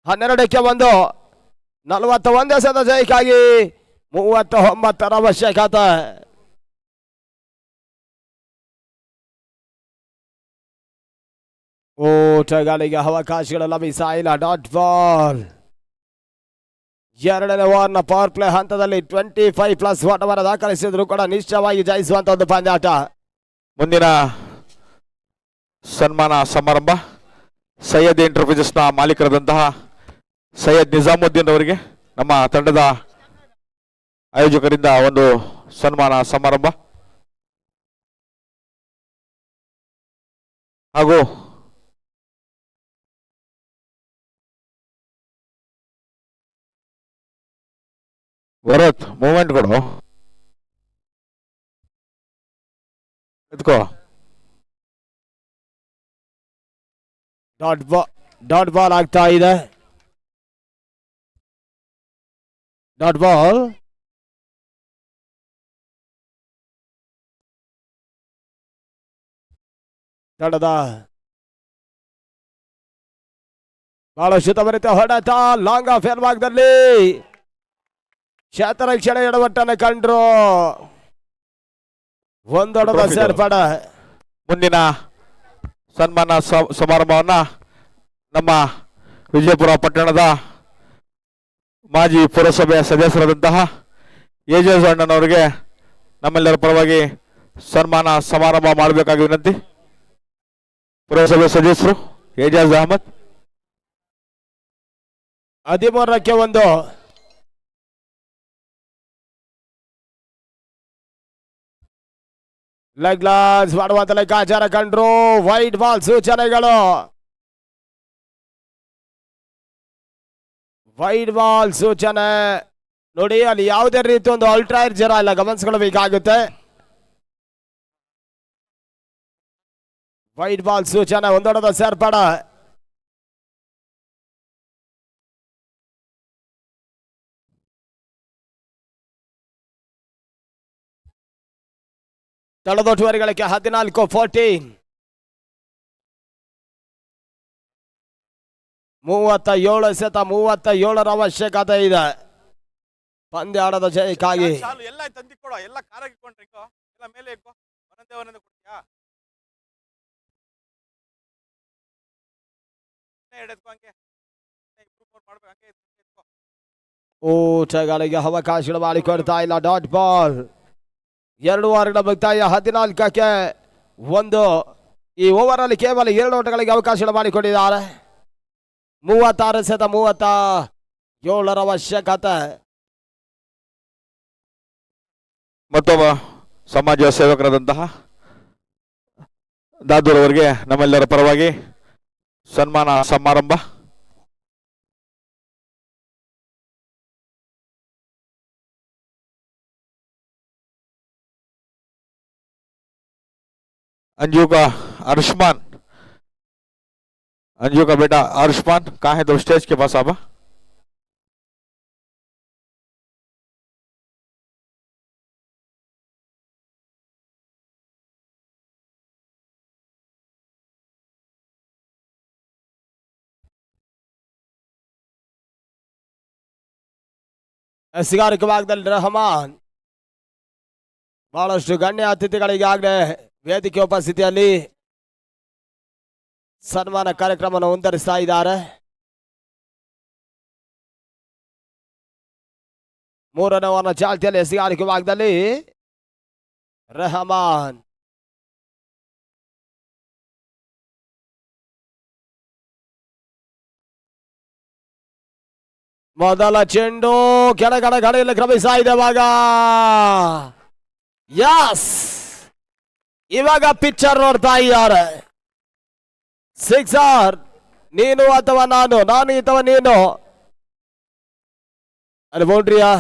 12ಕ್ಕೆ 1 41 ಸತ ಜಯಕ್ಕಾಗಿ 39ರ ಅವಶ್ಯಕತೆ. ಓಟಗಳಿಗೆ ಅವಕಾಶಗಳು ಲಭಿಸ್ತಾ ಇಲ್ಲ. Dot ball. ಎರಡನೇ ಓವರ್ನ ಪವರ್ ಪ್ಲೇ ಹಂತದಲ್ಲಿ 25+ ಓಟವನ್ನು ದಾಖಲಿಸಿದ್ರು ಕೂಡ ನಿಶ್ಚಯವಾಗಿ ಜಯಿಸುವಂತ ಒಂದು ಪಂದ್ಯಾಟ. ಮುಂದಿನ ಸನ್ಮಾನ ಸಮಾರಂಭ ಸೈಯದ್ ಎಂಟರ್ಪ್ರೈಸಸ್ನ ಮಾಲೀಕರಾದಂತಹ ಸೈಯದ್ ನಿಜಾಮುದ್ದೀನ್ ಅವರಿಗೆ ನಮ್ಮ ತಂಡದ ಆಯೋಜಕರಿಂದ ಒಂದು ಸನ್ಮಾನ ಸಮಾರಂಭ ಹಾಗೂ ಭರತ್ ಮೂವ್ಮೆಂಟ್ ಕೊಡು ಎತ್ಕೋ. ಡಾಟ್ ಬಾಲ್ ಆಗ್ತಾ ಇದೆ. Dot ball. ತಂಡದ ಬಹಳಷ್ಟು ತವರಿತ ಹೊಡೆತ ಲಾಂಗ್ ಆಫ್ ಭಾಗದಲ್ಲಿ ಕ್ಷೇತ್ರರಕ್ಷಣೆ ಎಡವಟ್ಟನ್ನು ಕಂಡ್ರು. ಒಂದೊಡದ ಸೇರ್ಪಡೆ. ಮುಂದಿನ ಸನ್ಮಾನ ಸಮಾರಂಭವನ್ನ ನಮ್ಮ ವಿಜಯಪುರ ಪಟ್ಟಣದ ಮಾಜಿ ಪುರಸಭೆಯ ಸದಸ್ಯರಾದಂತಹ ಏಜಾಜ್ ಅಣ್ಣನವರಿಗೆ ನಮ್ಮೆಲ್ಲರ ಪರವಾಗಿ ಸನ್ಮಾನ ಸಮಾರಂಭ ಮಾಡಬೇಕಾಗಿ ವಿನಂತಿ. ಪುರಸಭೆ ಸದಸ್ಯರು ಏಜಾಜ್ ಅಹಮದ್. 13ಕ್ಕೆ 1 ಲೆಗ್ ಗ್ಲಾಸ್ ಮಾಡುವಂತ ಲೆಕ್ಕಾಚಾರ ಕಂಡ್ರು. ವೈಟ್ ಬಾಲ್ ಸೂಚನೆಗಳು. ವೈಟ್ ಬಾಲ್ ಸೂಚನೆ ನೋಡಿ. ಅಲ್ಲಿ ಯಾವುದೇ ರೀತಿ ಒಂದು ಅಲ್ಟ್ರಾಯರ್ ಜರ ಇಲ್ಲ, ಗಮನಿಸಿಕೊಳ್ಳಬೇಕಾಗುತ್ತೆ. ವೈಟ್ ಬಾಲ್ ಸೂಚನೆ. ಒಂದೊಡದ ಸೇರ್ಪಡ. ತಳದೊಟ್ಟುವರಿಗಳಿಗೆ 14-14. 37 ಸತ 37ರ ಅವಶ್ಯಕತೆ ಇದೆ ಪಂದ್ಯಾಟದ ಜಯಕ್ಕಾಗಿ. ಎಲ್ಲ ತಂದಿಕೊಡ, ಎಲ್ಲ ಕಾರಾಗಿ ಇಟ್ಕೊಂಡ್ರಿ, ಎಲ್ಲ ಮೇಲೆ ಇಟ್ಕೋ, ಒಂದೊಂದೇ ಒಂದೊಂದೇ ಕೊಡ್ತೀಯಾ? ಎಡೆತ್ಕೋ, ಹಂಗೆ ಇಂಪ್ರೂವ್ ಮಾಡ್ಬೇಕು, ಹಂಗೆ ಎತ್ಕೋ. ಊಟಗಳಿಗೆ ಅವಕಾಶಗಳು ಮಾಡಿಕೊಡ್ತಾ ಇಲ್ಲ. Dot ball. 2 ಓವರ್ಗಳ ಮುಕ್ತಾಯ. 14ಕ್ಕೆ 1. ಈ ಓವರ್ ಅಲ್ಲಿ ಕೇವಲ 2 ಓಟಗಳಿಗೆ ಅವಕಾಶ ಮಾಡಿಕೊಂಡಿದ್ದಾರೆ. 36-37 ಅವಶ್ಯಕತೆ. ಮತ್ತೊಬ್ಬ ಸಮಾಜ ಸೇವಕರಾದಂತಹ ದಾದೂರ್ ಅವರಿಗೆ ನಮ್ಮೆಲ್ಲರ ಪರವಾಗಿ ಸನ್ಮಾನ ಸಮಾರಂಭ. अंजू का आयुष्मान, अंजू का बेटा आयुष्मान कहाँ है? तो स्टेज के पास आबा. ಸಿಗಾರಿಕೆ ಭಾಗದಲ್ಲಿ ರೆಹಮಾನ್ ಬಹಳಷ್ಟು ಗಣ್ಯ ಅತಿಥಿಗಳಿಗಾಗಲೇ ವೇದಿಕೆ ಉಪಸ್ಥಿತಿಯಲ್ಲಿ ಸನ್ಮಾನ ಕಾರ್ಯಕ್ರಮವನ್ನು ಮುಂದುವರಿಸ್ತಾ ಇದ್ದಾರೆ. ಮೂರನೇ ವಾರ ಚಾಲ್ತಿಯಲ್ಲಿ ಸಿಗಾರಿಕೆ ಭಾಗದಲ್ಲಿ ರೆಹಮಾನ್. ಮೊದಲ ಚೆಂಡು ಕೆಳಗಡೆ ಗಡಿಯಲ್ಲಿ ಕ್ರಮಿಸ್ತಾ ಇದೆ. ಇವಾಗ ಪಿಕ್ಚರ್ ನೋಡ್ತಾ ಇದ್ದಾರೆ. ಸಿಕ್ಸರ್, ನೀನು ಅಥವಾ ನಾನು, ನಾನು ಅಥವಾ ನೀನು. ಅಲ್ಲಿ ಬೌಂಡ್ರಿಯಾ?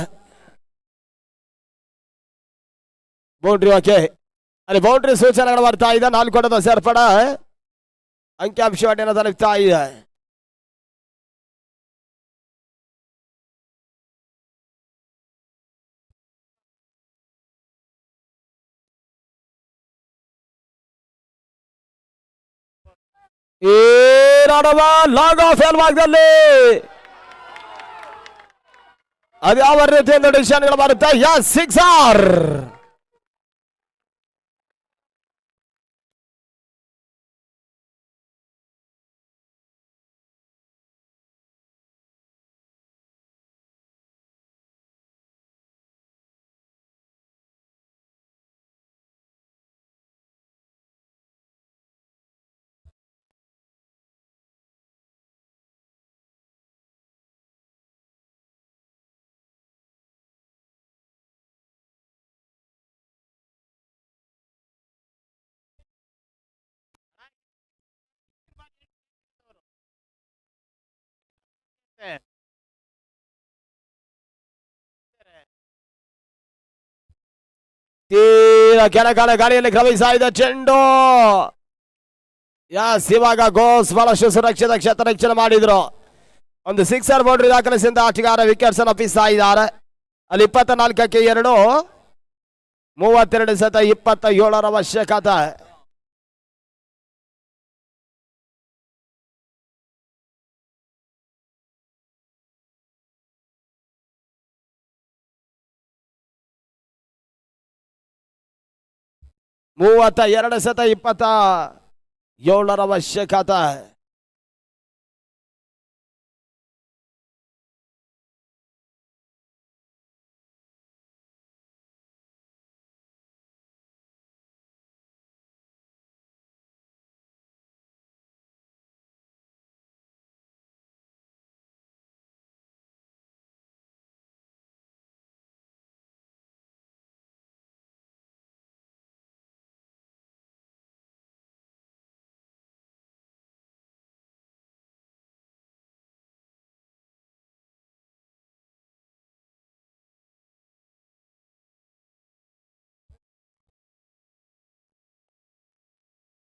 ಬೌಂಡ್ರಿ. ಓಕೆ, ಅಲ್ಲಿ ಬೌಂಡ್ರಿ ಸೂಚನೆಗಳು ಬರ್ತಾ ಇದೆ. 4 ಕೊಡದ ಸೇರ್ಪಡ ಅಂಕಿಅಂಶವನ್ನು ತಲುಪ್ತಾ ಇದೆ. ಲಾಗ್ ಆಫ್ ಎಲ್ ಭಾಗದಲ್ಲಿ ಅದು ಯಾವ ರೀತಿಯಿಂದ ಡಿಸಿಷನ್ಗಳು ಬರುತ್ತೆ. ಸಿಕ್ಸರ್. ತೀರಾ ಕೆಳಗಡೆ ಗಾಳಿಯಲ್ಲಿ ಕ್ರಮಿಸ್ತಾ ಇದೆ ಚೆಂಡು. ಇವಾಗ ಗೋಸ್ ಬಹಳಷ್ಟು ಸುರಕ್ಷಿತ ಕ್ಷೇತ್ರ ರಕ್ಷಣೆ ಮಾಡಿದ್ರು. ಒಂದು ಸಿಕ್ಸರ್ ಬೌಂಡ್ರಿ ದಾಖಲಿಸಿದ ಆಟಗಾರ ವಿಕೆಟ್ಸ್ ಅನ್ನು ಒಪ್ಪಿಸ್ತಾ ಇದ್ದಾರೆ. ಅಲ್ಲಿ 24ಕ್ಕೆ 2, 32-27 ಅವಶ್ಯಕತೆ. ಅವಶ್ಯಕತೆ.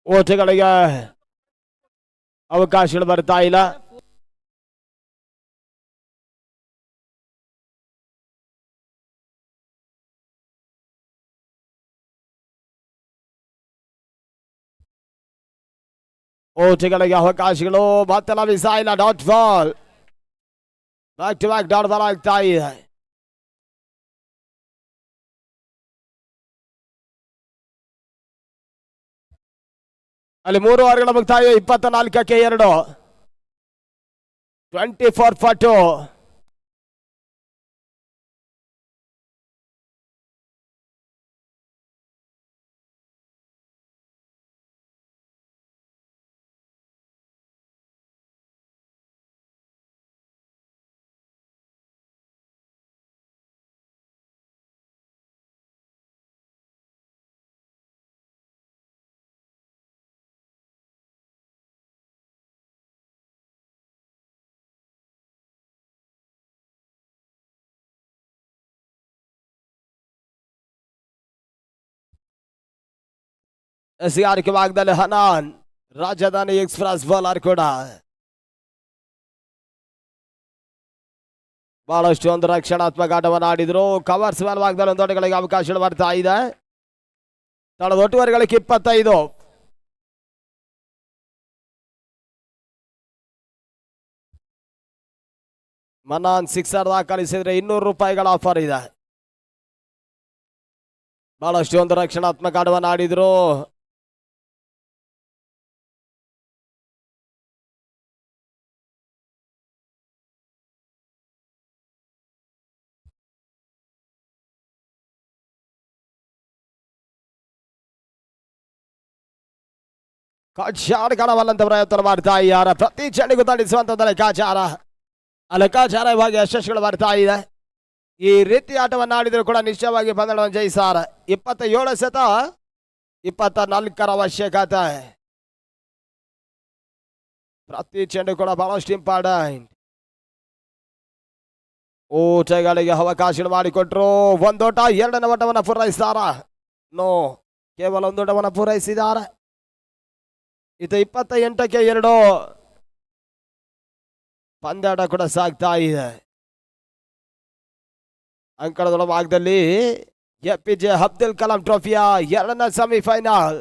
ಓಟಗಳಿಗೆ ಅವಕಾಶಗಳು ಬರ್ತಾ ಇಲ್ಲ. ಓಟಗಳಿಗೆ ಅವಕಾಶಗಳು ಮತ್ತೆ ಲಭಿಸ್ತಾ ಇಲ್ಲ. Dot ball, back to back dot ball ಆಗ್ತಾ ಇದೆ. ಅಲ್ಲಿ 3 ಓವರ್ಗಳ ಮುಕ್ತಾಯ. 24ಕ್ಕೆ 2, 24-2. ಎಸೆಗಾರಿಕೆ ಭಾಗದಲ್ಲಿ ಹನಾನ್, ರಾಜಧಾನಿ ಎಕ್ಸ್ಪ್ರೆಸ್ ಬೌಲರ್ ಕೂಡ ಬಹಳಷ್ಟು ಒಂದು ರಕ್ಷಣಾತ್ಮಕ ಆಟವನ್ನು ಆಡಿದ್ರು. ಕವರ್ಸ್ ಮೇಲೆ ಭಾಗದಲ್ಲಿ ಒಂದು ಓಟಗಳಿಗೆ ಅವಕಾಶ ಬರ್ತಾ ಇದೆ. ತಳದ ಒಟ್ಟುವರೆಗಳಿಗೆ 25. ಮನಾನ್ ಸಿಕ್ಸರ್ ದಾಖಲಿಸಿದ್ರೆ ₹200 ಆಫರ್ ಇದೆ. ಬಹಳಷ್ಟು ಒಂದು ರಕ್ಷಣಾತ್ಮಕ ಆಟವನ್ನು ಆಡಿದ್ರು. ಕಾಚಾರ ಕಾಣವಲ್ಲಂತ ಪ್ರಯತ್ನ ಮಾಡ್ತಾ ಇದ್ದಾರೆ. ಪ್ರತಿ ಚೆಂಡಿಗೂ ತಡಿಸುವಂತ ಲೆಕ್ಕಾಚಾರ, ಆ ಲೆಕ್ಕಾಚಾರ ಇವಾಗ ಯಶಸ್ಸುಗಳು ಬರ್ತಾ ಇದೆ. ಈ ರೀತಿ ಆಟವನ್ನು ಆಡಿದ್ರು ಕೂಡ ನಿಶ್ಚಯವಾಗಿ ಪಂದ್ಯವನ್ನು ಜಯಿಸಾರ. 27 ಸತ 24 ಅವಶ್ಯಕತೆ. ಪ್ರತಿ ಚೆಂಡು ಕೂಡ ಬಹಳಷ್ಟು ಇಂಪಾರ್ಟೆಂಟ್. ಊಟಗಳಿಗೆ ಅವಕಾಶ ಮಾಡಿಕೊಟ್ರು. ಒಂದೋಟ, ಎರಡನೇ ಓಟವನ್ನು ಪೂರೈಸಿದಾರ. ನೋ, ಕೇವಲ ಒಂದೋಟವನ್ನು ಪೂರೈಸಿದ್ದಾರೆ. ಇದು 28ಕ್ಕೆ 2 ಪಂದ್ಯಾಟ ಕೂಡ ಸಾಗ್ತಾ ಇದೆ. ಅಂಕಣದ ಭಾಗದಲ್ಲಿ ಎಪಿಜೆ ಅಬ್ದುಲ್ ಕಲಾಂ ಟ್ರೋಫಿಯ 2ನೇ ಸೆಮಿಫೈನಲ್.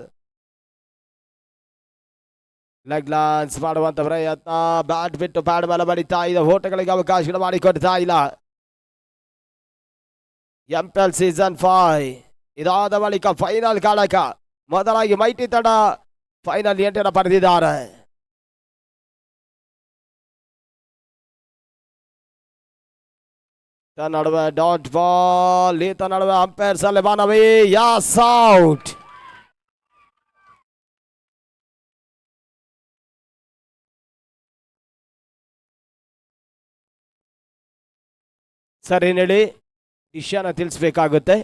ಲೆಗ್ ಲಾನ್ಸ್ ಮಾಡುವಂತ ಪ್ರಯತ್ನ, ಬ್ಯಾಟ್ ಬಿಟ್ಟು ಪ್ಯಾಡ್ ಮೇಲೆ ಬಡಿತಾ ಇದೆ. ಓಟಗಳಿಗೆ ಅವಕಾಶ ಮಾಡಿಕೊಡ್ತಾ ಇಲ್ಲ. ಎಂಪಿಎಲ್ ಸೀಸನ್ 5 ಇದಾದ ಬಳಿಕ ಫೈನಲ್ ಕಾಳಕ ಮೊದಲಾಗಿ ಮೈಟಿ ತಂಡ ಫೈನಲ್ ಎಂಟನ್ನು ಪಡೆದಿದ್ದಾರೆ. ನಡುವೆ ಡಾಟ್ ಬಾಲ್, ಈತ ನಡುವೆ ಅಂಪೈರ್ ಸಲ್ಲಿ ಬಾನವಿ, ಯಾಸ್ ಔಟ್. ಸರಿ ನಡಿ, ವಿಷಯನ ತಿಳಿಸ್ಬೇಕಾಗುತ್ತೆ.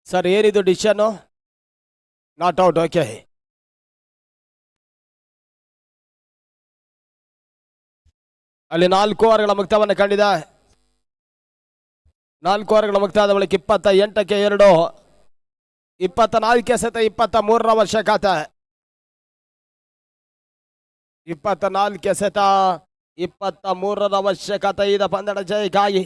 ಸರ್, ಏನಿದು ಡಿಸಿಷನ್? Not out. ಓಕೆ, ಅಲ್ಲಿ 4 ಓವರ್ಗಳ ಮುಕ್ತವನ್ನು ಕಂಡಿದೆ. 4 ಓವರ್ಗಳ ಮುಕ್ತಾದ ಬಳಿಕ 28ಕ್ಕೆ 2, 24 ಎಸೆತ 23 ಅವಶ್ಯಕತೆ. 24 ಎಸೆತ 23 ಅವಶ್ಯಕತೆ ಇದೆ ಪಂದ್ಯದ ಜಯಕ್ಕಾಗಿ.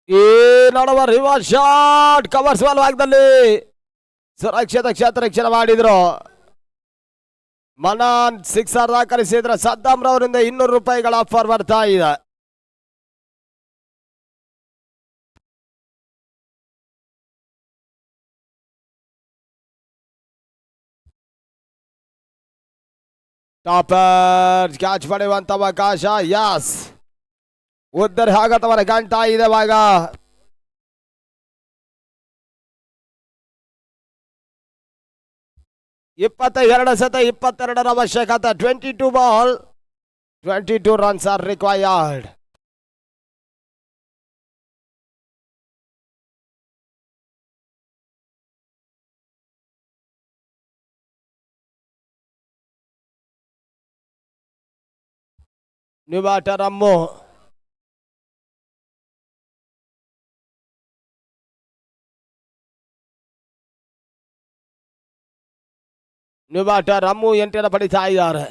ಈ ನಡುವ ರಿವರ್ಸ್ ಶಾಟ್, ಕವರ್ಸ್ ಭಾಗದಲ್ಲಿ ಸುರಕ್ಷಿತ ಕ್ಷೇತ್ರ ರಕ್ಷಣೆ ಮಾಡಿದ್ರು. ಮನಾನ್ ಸಿಕ್ಸರ್ ದಾಖಲಿಸಿದ್ರೆ ಸದ್ದಾಂ ರವರಿಂದ ₹200 ಆಫರ್ ಬರ್ತಾ ಇದೆ. ಟಾಪರ್ ಕ್ಯಾಚ್ ಪಡೆಯುವಂತ ಅವಕಾಶ. ಯಸ್, ಉತ್ತರ ಆಗತ್ತವರ ಗಂಟ ಇದೆ ಇವಾಗ. ಎರಡು ಸತ 22 ಅವಶ್ಯಕತೆ. 22 ball, 22 runs are required. New batter Ammu. New batter Ammu ಎಂಟರ ಪಡಿತಾ ಇದ್ದಾರೆ.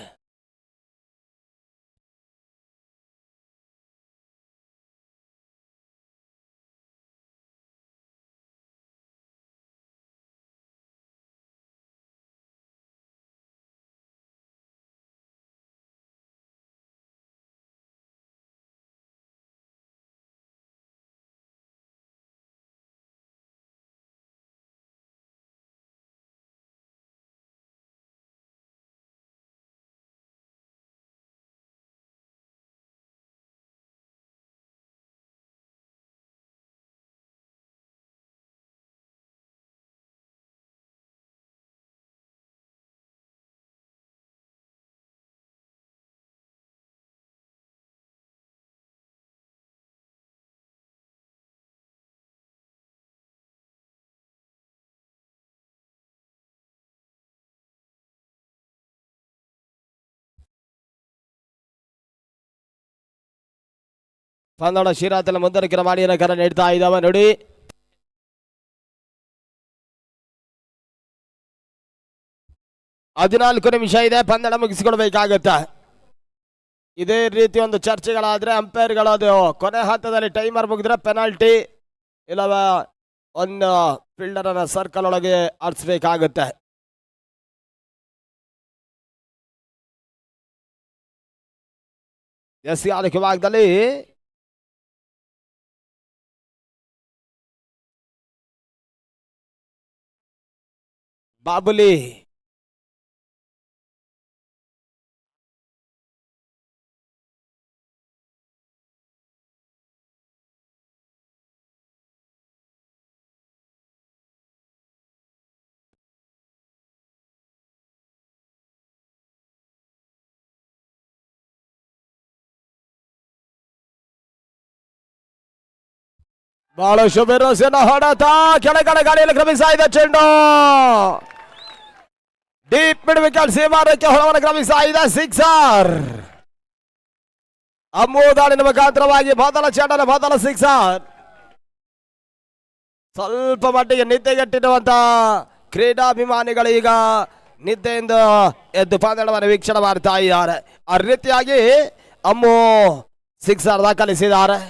ಪಂದಡ ಶಿರಾತನ ಮುಂದರಿಕೆ ಮಾಡಿನ ಕರ ನೀಡ್ತಾ ಇದ್ದಾವೆ ನೋಡಿ. ಹದಿನಾಲ್ಕು ನಿಮಿಷ ಇದೆ, ಪಂದಡ ಮುಗಿಸಿಕೊಡ್ಬೇಕಾಗತ್ತೆ. ಇದೇ ರೀತಿ ಒಂದು ಚರ್ಚೆಗಳಾದ್ರೆ ಅಂಪೈರ್ಗಳು ಅದು ಕೊನೆ ಹಂತದಲ್ಲಿ ಟೈಮರ್ ಮುಗಿದ್ರೆ ಪೆನಾಲ್ಟಿ ಇಲ್ಲವ ಒಂದು ಫೀಲ್ಡರ್ ಸರ್ಕಲ್ ಒಳಗೆ ಆರಿಸಬೇಕಾಗತ್ತೆ. ಎಸ್ ಅದಕ್ಕೆ ಭಾಗದಲ್ಲಿ ಬಾಬುಲಿ ಬಹಳ ಶುಭರಸನ ಹೊಡೆತ, ಕೆಳಗಡೆ ಗಾಳಿಯಲ್ಲಿ ಕ್ರಮಿಸ್ತಾ ಇದೆ ಚೆಂಡು. ಡೀಪ್ ಮಿಡ್ ವಿಕೆಟ್ ಸೀಮಾರಕ್ಕೆ ಹೊಳವನ್ನು ಕ್ರಮಿಸ್ತಾ ಇದೆ. ಸಿಕ್ಸರ್ ಅಮ್ಮು ದಾಳಿನ ಮುಖಾಂತರವಾಗಿ ಮೊದಲ ಚೆಂಡನ ಮೊದಲ ಸಿಕ್ಸರ್. ಸ್ವಲ್ಪ ಮಟ್ಟಿಗೆ ನಿದ್ದೆಗೆಟ್ಟಿರುವಂತ ಕ್ರೀಡಾಭಿಮಾನಿಗಳು ಈಗ ನಿದ್ದೆಯಿಂದ ಎದ್ದು ಪಂದ್ಯವನ್ನು ವೀಕ್ಷಣೆ ಮಾಡ್ತಾ ಇದ್ದಾರೆ. ಆ ರೀತಿಯಾಗಿ ಅಮ್ಮು ಸಿಕ್ಸರ್ ದಾಖಲಿಸಿದ್ದಾರೆ.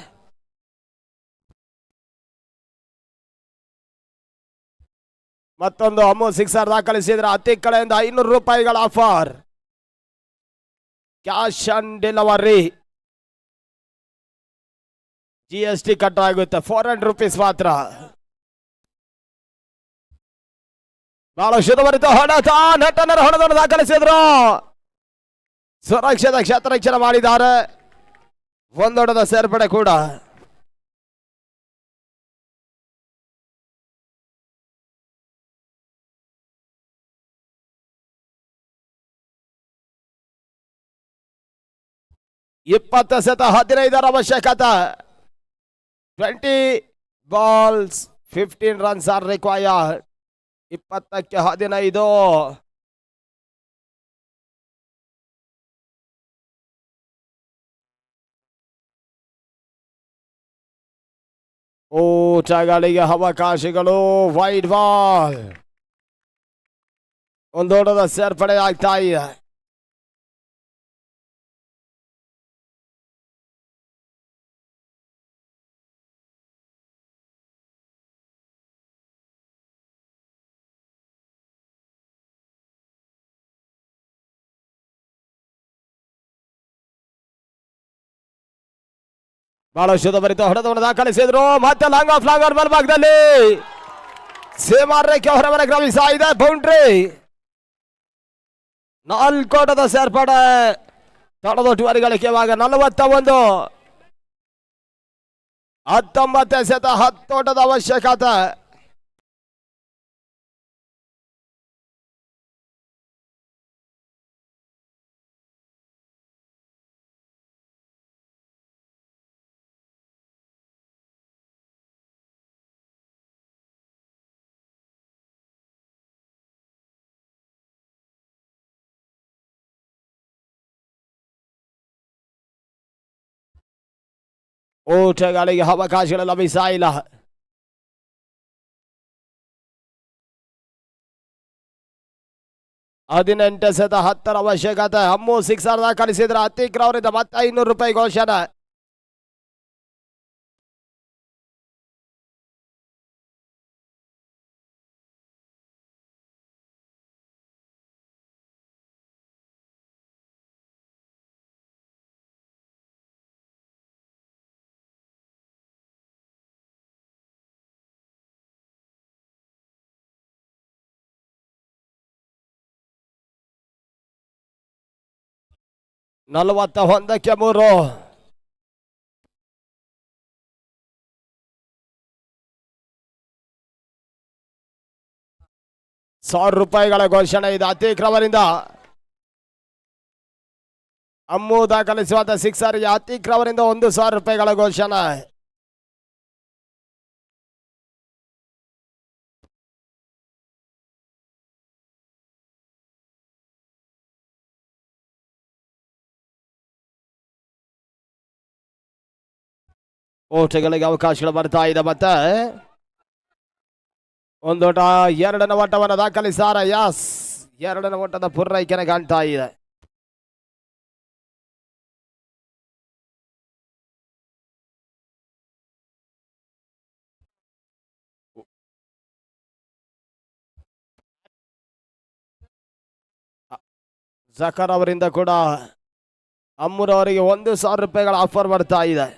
ಮತ್ತೊಂದು ಅಮ್ಮು ಸಿಕ್ಸರ್ ದಾಖಲಿಸಿದ್ರೆ ಅತಿ ಕಡೆಯಿಂದ 500 ರೂಪಾಯಿಗಳ offer. Cash on delivery, GST cut ಆಗುತ್ತೆ. 400 ರೂಪೀಸ್ ಮಾತ್ರ. ಬಹಳ ಶುದ್ಧವರಿತ ಹೊಡೆತ, ನೆಟ್ಟನರ ಹೊಡೆದನ್ನು ದಾಖಲಿಸಿದ್ರು. ಸುರಕ್ಷಿತ ಕ್ಷೇತ್ರ ರಕ್ಷಣೆ ಮಾಡಿದ್ದಾರೆ. ಒಂದೊಡದ ಸೇರ್ಪಡೆ ಕೂಡ. ಇಪ್ಪತ್ತು ಸತ 15 ಅವಶ್ಯಕತೆ. 20 balls 15 runs are required. 20ಕ್ಕೆ 15. ಊಟಗಳಿಗೆ ಅವಕಾಶಗಳು. ವೈಡ್ ಬಾಲ್, ಒಂದೋಟದ ಸೇರ್ಪಡೆ ಆಗ್ತಾ ಇದೆ. ಬಹಳ ಶುದ್ಧಭರಿತ ಹೊಡೆತವನ್ನು ದಾಖಲಿಸಿದ್ರು. ಮತ್ತೆ ಲಾಂಗ್ ಆಫ್ ಲಾಂಗರ್ ಬಲಭಾಗದಲ್ಲಿ ಸೀಮಾರೇಖೆ ಹೊರವನ್ನ ಕ್ರಮಿಸ್ತಾ ಇದೆ. ಬೌಂಡ್ರಿ ನಾಲ್ಕೋಟದ ಸೇರ್ಪಡೆ ತಡದೊಟ್ಟುವರಿಗಳಿಗೆ ಇವಾಗ 41 19 ಎಸೆತ 10 ಓಟದ ಅವಶ್ಯಕತೆ. ಓಟಗಳಿಗೆ ಅವಕಾಶಗಳು ಲಭಿಸ್ತಾ ಇಲ್ಲ. ಹದಿನೆಂಟು ಎಸೆತ 10 ಅವಶ್ಯಕತೆ. ಅಮ್ಮು ಸಿಕ್ಸರ್ ದಾಖಲಿಸಿದ್ರೆ ಅತೀಕ್ರ ಅವರಿಂದ ಮತ್ತೆ 500 ರೂಪಾಯಿ ಘೋಷಣೆ. ನಲವತ್ತ 1ಕ್ಕೆ 3. ₹1,000 ಘೋಷಣೆ ಇದೆ ಅತೀಕ್ರವರಿಂದ. ಅಮ್ಮು ದಾಖಲಿಸುವಂತ ಸಿಕ್ಸರ್ಗೆ ಅತೀಕ್ರವರಿಂದ ₹1,000 ಘೋಷಣೆ. ಓಟಗಳಿಗೆ ಅವಕಾಶಗಳು ಬರ್ತಾ ಇದೆ. ಮತ್ತೆ ಒಂದೋಟ ಎರಡನೇ ಓಟವನ್ನು ದಾಖಲಿಸಾರ. ಯಾಸ್ ಎರಡನೇ ಓಟದ ಪೂರೈಕೆನೆ ಕಾಣ್ತಾ ಇದೆ. ಜಕರ್ ಅವರಿಂದ ಕೂಡ ಅಮ್ಮೂರವರಿಗೆ ₹1,000 ಆಫರ್ ಬರ್ತಾ ಇದೆ.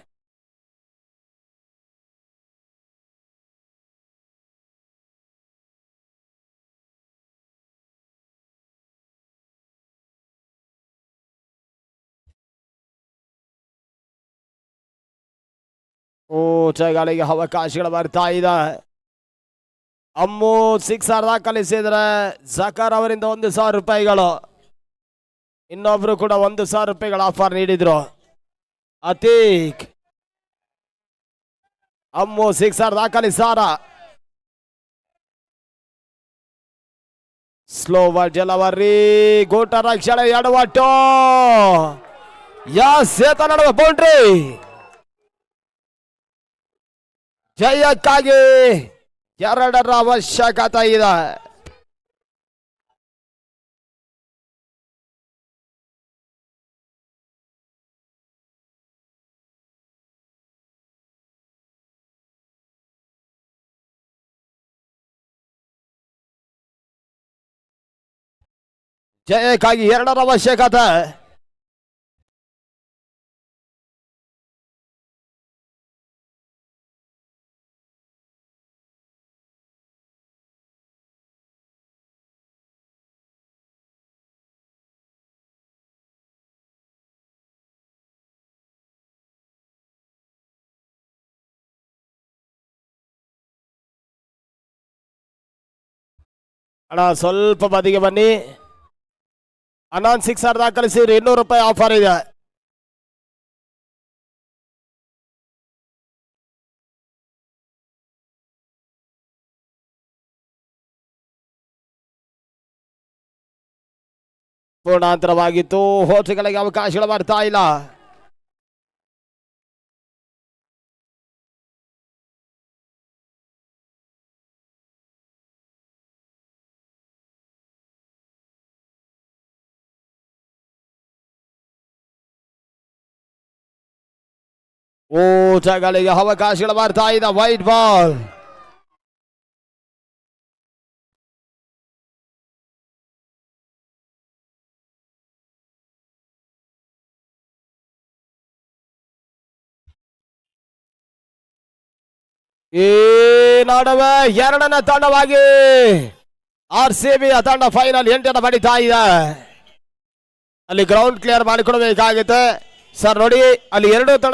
ಓಟಗಳಿಗೆ ಅವಕಾಶಗಳು ಬರ್ತಾ ಇದೆ. ಅಮ್ಮು ಸಿಕ್ಸರ್ ದಾಖಲಿಸಿದ್ರೆ ಜಕರ್ ಅವರಿಂದ ₹1,000. ಇನ್ನೊಬ್ರು ಕೂಡ ₹1,000 ಆಫರ್ ನೀಡಿದ್ರು. ಅತೀಕ್ ಅಮ್ಮು ಸಿಕ್ಸರ್ ದಾಖಲಿಸಾರ. ಸ್ಲೋವರ್ ಡೆಲಿವರಿ ಗೋಟ ರಕ್ಷಣೆ ಎಡವಟ್ಟು. ಸೇತ ನಡುವೆ ಬೌಂಡ್ರಿ. ಜಯಕ್ಕಾಗಿ 2ರ ಅವಶ್ಯಕತೆ ಇದೆ. ಜಯಕ್ಕಾಗಿ 2ರ ಅವಶ್ಯಕತೆ. ಅಣ್ಣ ಸ್ವಲ್ಪ ಬದಿಗೆ ಬನ್ನಿ. ಅನಾನ್ ಸಿಕ್ಸರ್ ದಾಖಲಿಸಿದ್ರೆ ₹200 ಆಫರ್ ಇದೆ. ಪೂರ್ಣಾಂತರವಾಗಿತ್ತು. ಹೋಟೆಲ್ಗಳಿಗೆ ಅವಕಾಶಗಳು ಬರ್ತಾ ಇಲ್ಲ. ಓಟಗಳಿಗೆ ಅವಕಾಶಗಳು ಬರ್ತಾ ಇದೆ. Wide ball. ಈ ನಡುವೆ 2ನೇ ತಂಡವಾಗಿ RCB ತಂಡ ಫೈನಲ್ 8 ಬಡಿತಾ ಇದೆ. ಅಲ್ಲಿ ಗ್ರೌಂಡ್ ಕ್ಲಿಯರ್ ಮಾಡಿಕೊಡ್ಬೇಕಾಗುತ್ತೆ ಸರ್. ನೋಡಿ ಅಲ್ಲಿ ಎರಡು ತಂಡ